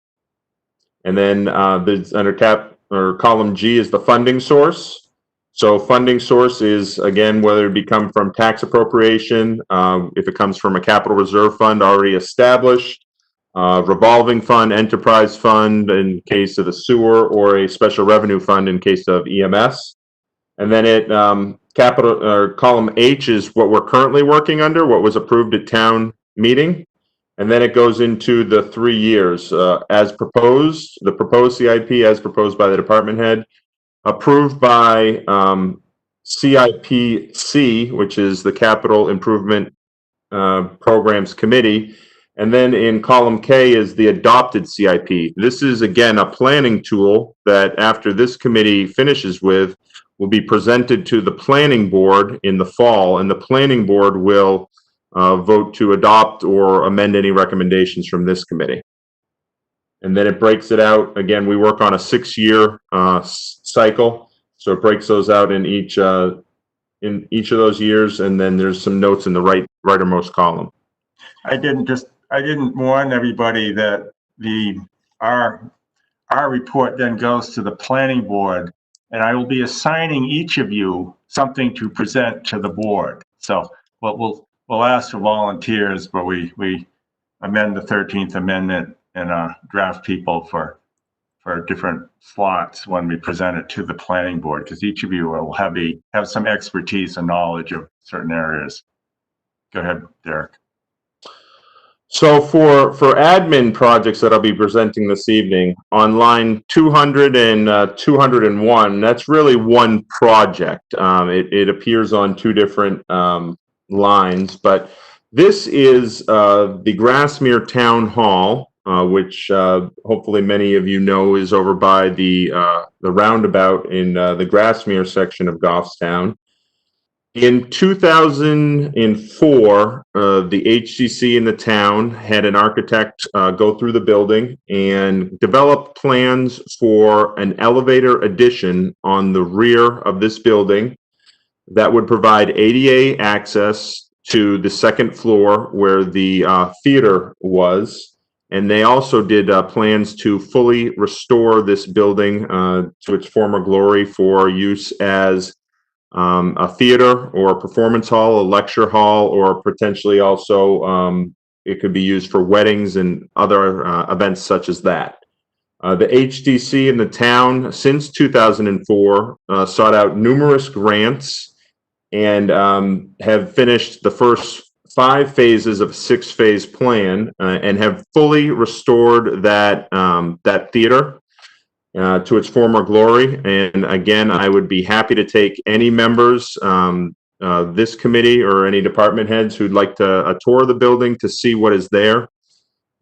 And then there's under column G is the funding source. So funding source is, again, whether it come from tax appropriation, if it comes from a capital reserve fund already established, revolving fund, enterprise fund in case of the sewer, or a special revenue fund in case of EMS. And then column H is what we're currently working under, what was approved at town meeting. And then it goes into the 3 years as proposed, the proposed CIP as proposed by the department head, approved by CIPC, which is the Capital Improvement Programs Committee. And then in column K is the adopted CIP. This is, again, a planning tool that after this committee finishes with, will be presented to the planning board in the fall, and the planning board will vote to adopt or amend any recommendations from this committee. And then it breaks it out. Again, we work on a 6-year cycle, so it breaks those out in each of those years, and then there's some notes in the rightermost column. I didn't warn everybody that our report then goes to the planning board, and I will be assigning each of you something to present to the board. So we'll ask for volunteers, but we amend the 13th Amendment and draft people for different slots when we present it to the planning board, because each of you will have some expertise and knowledge of certain areas. Go ahead, Derek. So for admin projects that I'll be presenting this evening, on line 200 and 201, that's really one project. It appears on 2 different lines, but this is the Grassmere Town Hall, which hopefully many of you know is over by the roundabout in the Grassmere section of Goffstown. In 2004, the HCC in the town had an architect go through the building and develop plans for an elevator addition on the rear of this building that would provide ADA access to the second floor where the theater was. And they also did plans to fully restore this building to its former glory for use as a theater or a performance hall, a lecture hall, or potentially also it could be used for weddings and other events such as that. The HDC in the town since 2004 sought out numerous grants and have finished the first 5 phases of a 6-phase plan and have fully restored that theater to its former glory. And again, I would be happy to take any members, this committee or any department heads who'd like to a tour of the building to see what is there.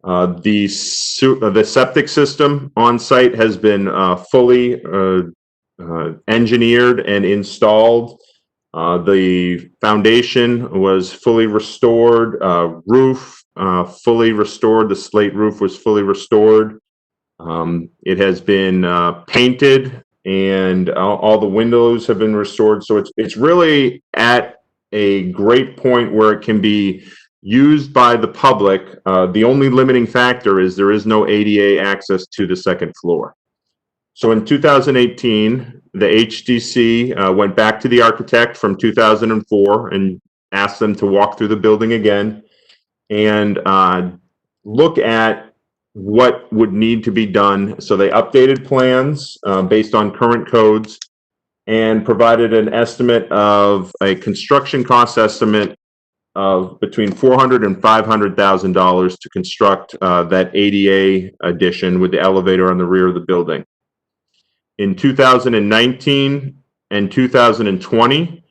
The septic system on site has been fully engineered and installed. The foundation was fully restored, roof fully restored, the slate roof was fully restored. It has been painted, and all the windows have been restored. So it's really at a great point where it can be used by the public. The only limiting factor is there is no ADA access to the second floor. So in 2018, the HDC went back to the architect from 2004 and asked them to walk through the building again and look at what would need to be done. So they updated plans based on current codes and provided an estimate of a construction cost estimate of between $400,000 and $500,000 to construct that ADA addition with the elevator on the rear of the building. In 2019 and 2020,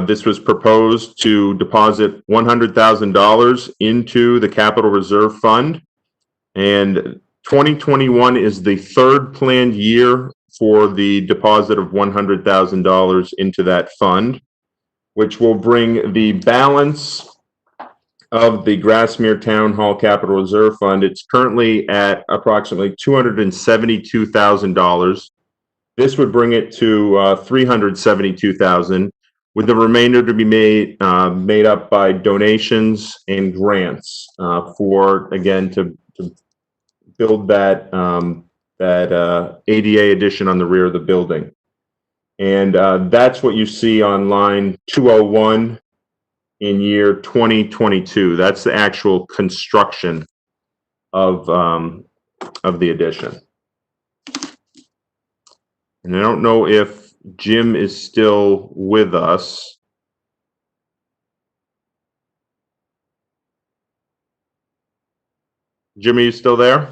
this was proposed to deposit $100,000 into the Capital Reserve Fund. And 2021 is the third planned year for the deposit of $100,000 into that fund, which will bring the balance of the Grassmere Town Hall Capital Reserve Fund. It's currently at approximately $272,000. This would bring it to $372,000, with the remainder to be made up by donations and grants for, again, to build that ADA addition on the rear of the building. And that's what you see on line 201 in year 2022. That's the actual construction of the addition. And I don't know if Jim is still with us. Jim, are you still there?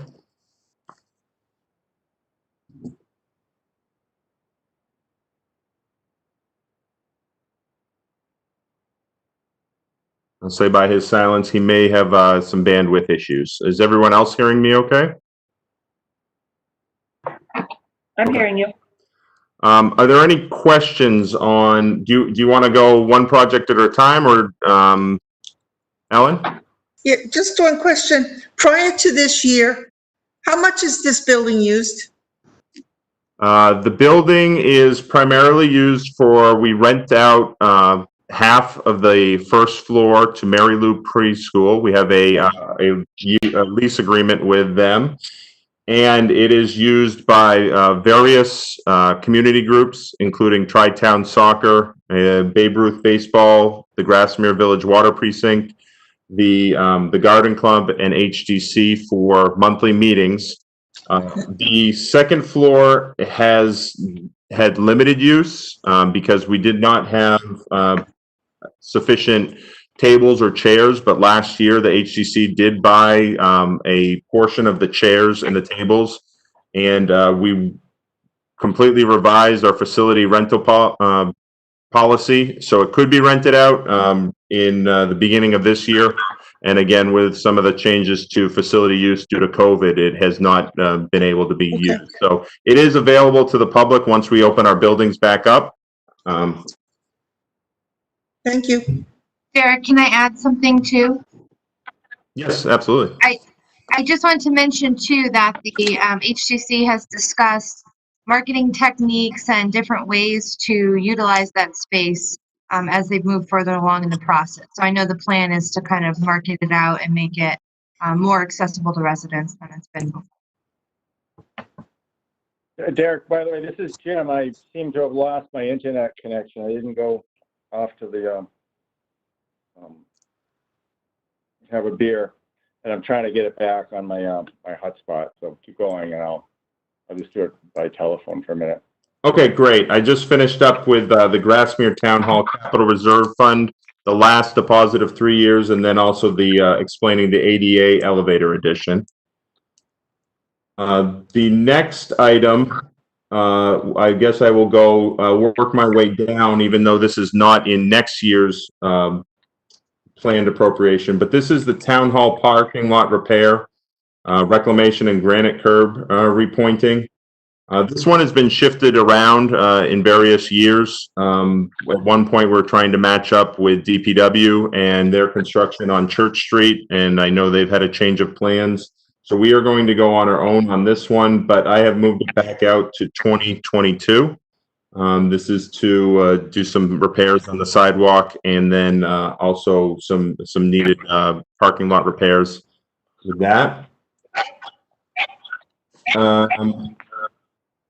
I'll say by his silence, he may have some bandwidth issues. Is everyone else hearing me okay? I'm hearing you. Are there any questions on, do you want to go one project at a time, or Ellen? Yeah, just one question. Prior to this year, how much is this building used? The building is primarily used for, we rent out half of the first floor to Mary Lou Preschool. We have a lease agreement with them. And it is used by various community groups, including Tri-Town Soccer, Babe Ruth Baseball, the Grassmere Village Water Precinct, the Garden Club, and HDC for monthly meetings. The second floor has had limited use because we did not have sufficient tables or chairs, but last year the HDC did buy a portion of the chairs and the tables, and we completely revised our facility rental policy, so it could be rented out in the beginning of this year. And again, with some of the changes to facility use due to COVID, it has not been able to be used. So it is available to the public once we open our buildings back up. Thank you. Derek, can I add something too? Yes, absolutely. I just wanted to mention too that the HGC has discussed marketing techniques and different ways to utilize that space as they move further along in the process. So I know the plan is to kind of market it out and make it more accessible to residents than it's been before. Derek, by the way, this is Jim. I seem to have lost my internet connection. I didn't go off to the have a beer, and I'm trying to get it back on my my hotspot. So keep going, and I'll just do it by telephone for a minute. Okay, great. I just finished up with the Grassmere Town Hall Capital Reserve Fund the last deposit of 3 years, and then also the explaining the ADA elevator addition. The next item, I guess I will go work my way down, even though this is not in next year's planned appropriation, but this is the town hall parking lot repair, reclamation and granite curb repointing. This one has been shifted around in various years. At one point, we're trying to match up with DPW and their construction on Church Street, and I know they've had a change of plans. So we are going to go on our own on this one, but I have moved it back out to 2022. This is to do some repairs on the sidewalk and then also some needed parking lot repairs with that.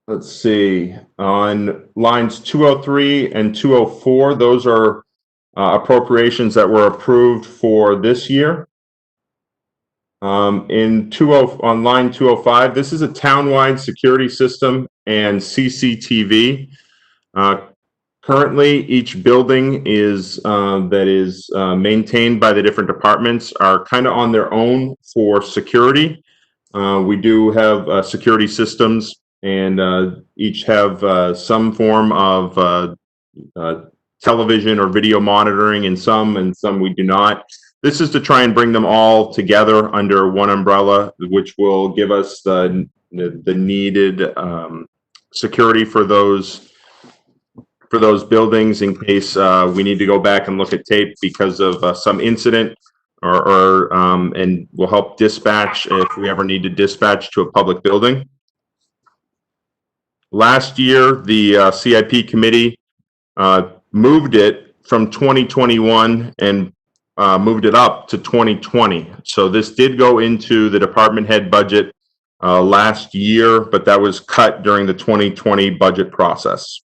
Let's see, on lines 203 and 204, those are appropriations that were approved for this year. On line 205, this is a townwide security system and CCTV. Currently, each building is that is maintained by the different departments are kind of on their own for security. We do have security systems, and each have some form of television or video monitoring and some we do not. This is to try and bring them all together under one umbrella, which will give us the needed security for those buildings in case we need to go back and look at tape because of some incident, and will help dispatch if we ever need to dispatch to a public building. Last year, the CIP committee moved it from 2021 and moved it up to 2020. So this did go into the department head budget last year, but that was cut during the 2020 budget process.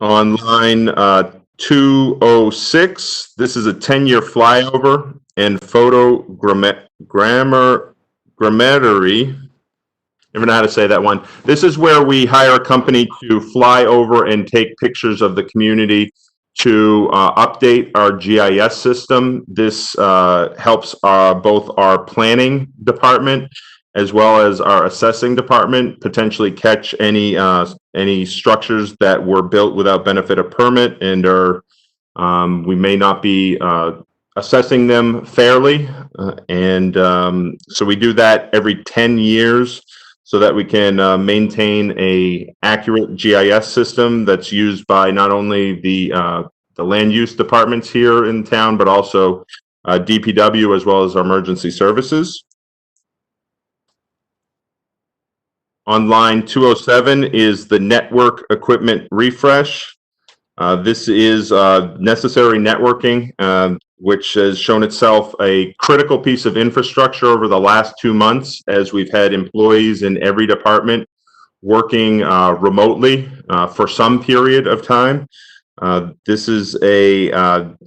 On line 206, this is a 10-year flyover and photogrammetry. Never know how to say that one. This is where we hire a company to fly over and take pictures of the community to update our GIS system. This helps both our planning department as well as our assessing department potentially catch any structures that were built without benefit of permit and are we may not be assessing them fairly, so we do that every 10 years so that we can maintain a accurate GIS system that's used by not only the land use departments here in town, but also DPW as well as our emergency services. On line 207 is the network equipment refresh. This is necessary networking, which has shown itself a critical piece of infrastructure over the last 2 months as we've had employees in every department working remotely for some period of time. This is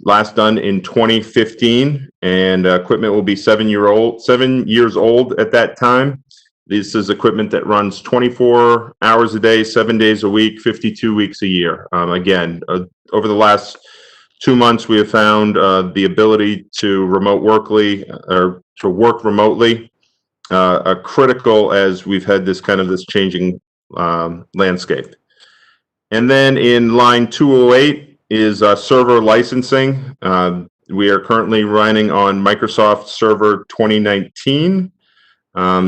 last done in 2015, and equipment will be 7 years old at that time. This is equipment that runs 24 hours a day, 7 days a week, 52 weeks a year. Again, over the last 2 months, we have found the ability to work remotely critical as we've had this changing landscape. And then in line 208 is server licensing. We are currently running on Microsoft Server 2019.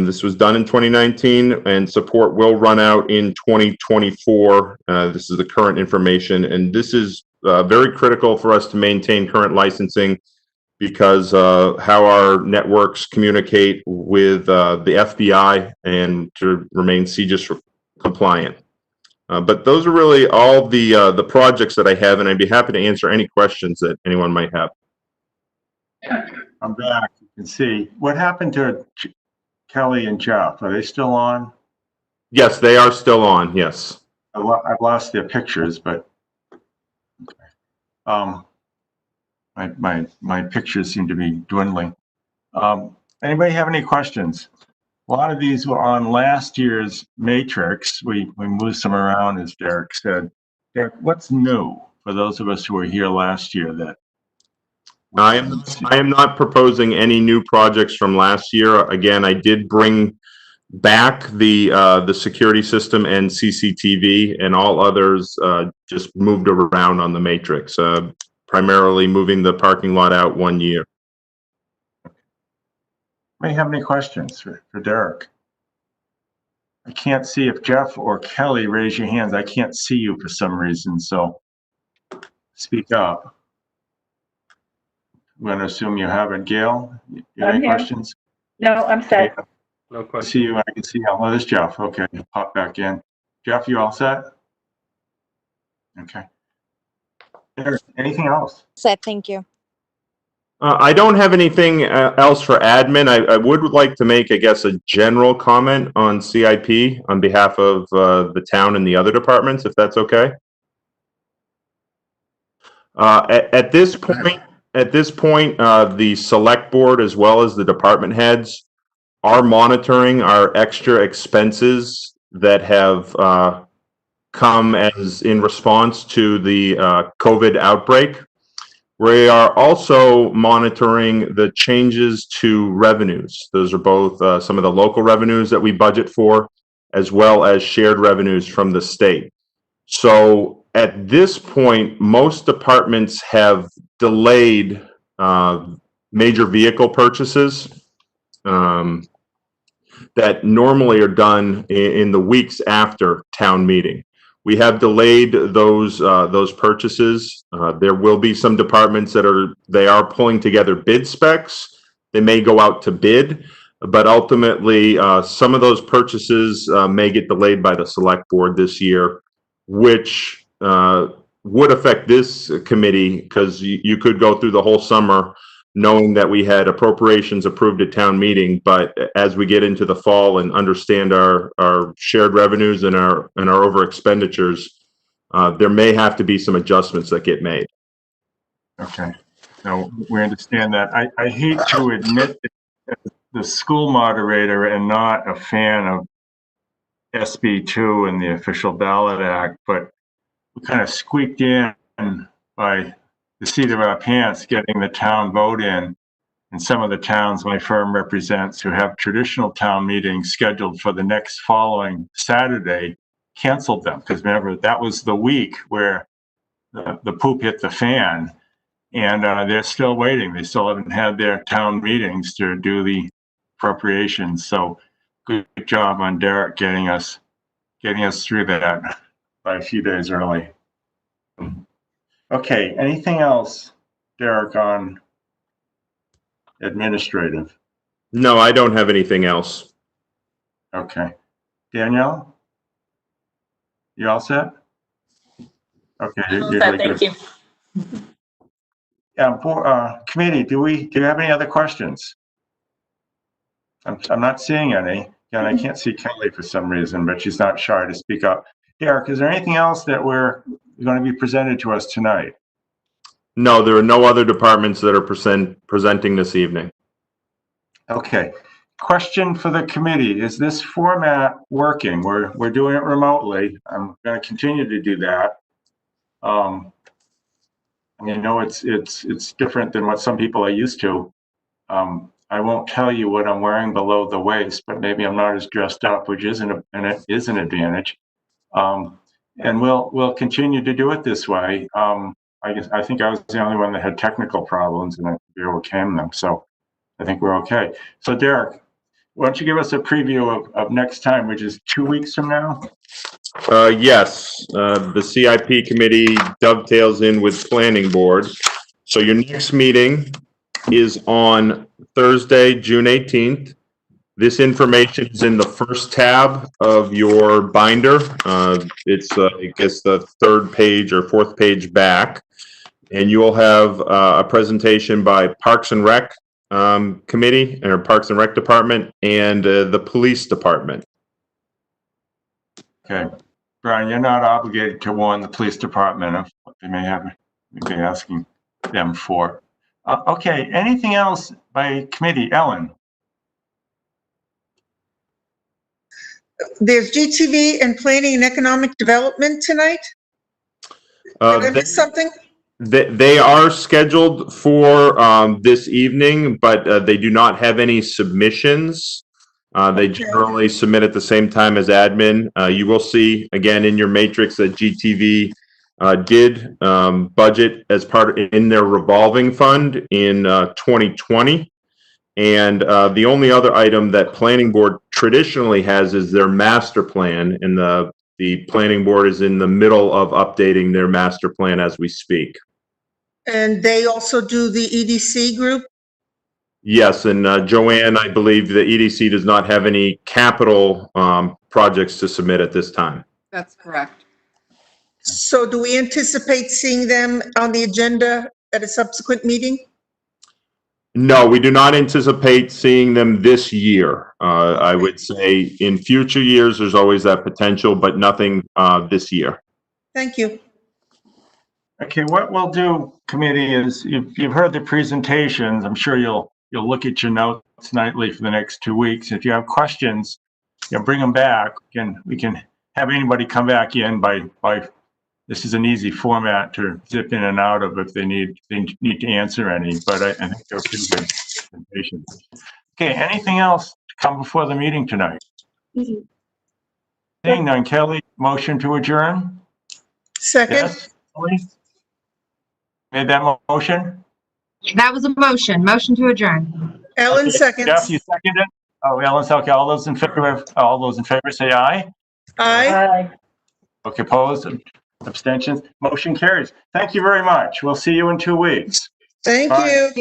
This was done in 2019, and support will run out in 2024. This is the current information, and this is very critical for us to maintain current licensing because how our networks communicate with the FBI and to remain CJIS compliant. But those are really all the projects that I have, and I'd be happy to answer any questions that anyone might have. I'm back. You can see what happened to Kelly and Jeff. Are they still on? Yes, they are still on. Yes. I've lost their pictures, but my pictures seem to be dwindling. Anybody have any questions? A lot of these were on last year's matrix. We moved some around, as Derek said. Derek, what's new for those of us who were here last year that. I am not proposing any new projects from last year. Again, I did bring back the security system and CCTV, and all others just moved around on the matrix, primarily moving the parking lot out 1 year. May have any questions for Derek? I can't see if Jeff or Kelly raise your hands. I can't see you for some reason, so speak up. I'm going to assume you haven't. Gail, you have I'm any here. questions? No, I'm set. No I question. see you. I can see you. Oh, there's Jeff. Okay, pop back in. Jeff, you all set? Okay. Derek, anything else? Set, thank you. I don't have anything else for admin. I would like to make, I guess, a general comment on CIP on behalf of the town and the other departments, if that's okay. At this point, the select board as well as the department heads are monitoring our extra expenses that have come as in response to the COVID outbreak. We are also monitoring the changes to revenues. Those are both some of the local revenues that we budget for, as well as shared revenues from the state. So at this point, most departments have delayed major vehicle purchases that normally are done in the weeks after town meeting. We have delayed those purchases. There will be some departments that are pulling together bid specs. They may go out to bid, but ultimately some of those purchases may get delayed by the select board this year, which would affect this committee because you could go through the whole summer knowing that we had appropriations approved at town meeting, but as we get into the fall and understand our shared revenues and our over expenditures, there may have to be some adjustments that get made. Okay. No, we understand that. I hate to admit that the school moderator and not a fan of SB2 and the Official Ballot Act, but we kind of squeaked in by the seat of our pants getting the town vote in. And some of the towns my firm represents who have traditional town meetings scheduled for the next following Saturday canceled them, because remember, that was the week where the poop hit the fan, and they're still waiting. They still haven't had their town meetings to do the appropriations. So good job on Derek getting us through that by a few days early. Okay, anything else, Derek, on administrative? No, I don't have anything else. Okay. Danielle? You all set? Okay. Thank you. For committee, do you have any other questions? I'm not seeing any. And I can't see Kelly for some reason, but she's not shy to speak up. Derek, is there anything else that we're going to be presented to us tonight? No, there are no other departments that are presenting this evening. Okay. Question for the committee. Is this format working? We're doing it remotely. I'm going to continue to do that. You know, it's different than what some people are used to. I won't tell you what I'm wearing below the waist, but maybe I'm not as dressed up, which is an advantage. And we'll continue to do it this way. I think I was the only one that had technical problems, and we overcame them. So I think we're okay. So Derek, why don't you give us a preview of next time, which is 2 weeks from now? Yes, the CIP committee dovetails in with planning board. So your next meeting is on Thursday, June 18th. This information is in the first tab of your binder. It's, I guess, the third page or fourth page back. And you will have a presentation by Parks and Rec committee, or Parks and Rec department, and the police department. Okay. Brian, you're not obligated to warn the police department of what they may be asking them for. Okay, anything else by committee? Ellen? There's GTV and Planning and Economic Development tonight? Did I miss something? They are scheduled for this evening, but they do not have any submissions. They generally submit at the same time as admin. You will see again in your matrix that GTV did budget as part in their revolving fund in 2020. And the only other item that planning board traditionally has is their master plan, and the planning board is in the middle of updating their master plan as we speak. And they also do the EDC group? Yes, and Joanne, I believe the EDC does not have any capital projects to submit at this time. That's correct. So do we anticipate seeing them on the agenda at a subsequent meeting? No, we do not anticipate seeing them this year. I would say in future years, there's always that potential, but nothing this year. Thank you. Okay, what we'll do, committee, is you've heard the presentations. I'm sure you'll look at your notes nightly for the next 2 weeks. If you have questions, bring them back. We can have anybody come back in by this is an easy format to zip in and out of if they need to answer any, but I think they're pretty good presentations. Okay, anything else to come before the meeting tonight? Seeing none, Kelly, motion to adjourn? Second. Yes, Kelly? Made that motion? That was a motion to adjourn. Ellen Okay. seconds. Jeff, you seconded? Oh, Ellen, okay. All those in favor say aye. Aye. Okay, opposed, abstentions, motion carries. Thank you very much. We'll see you in 2 weeks. Thank Bye. you.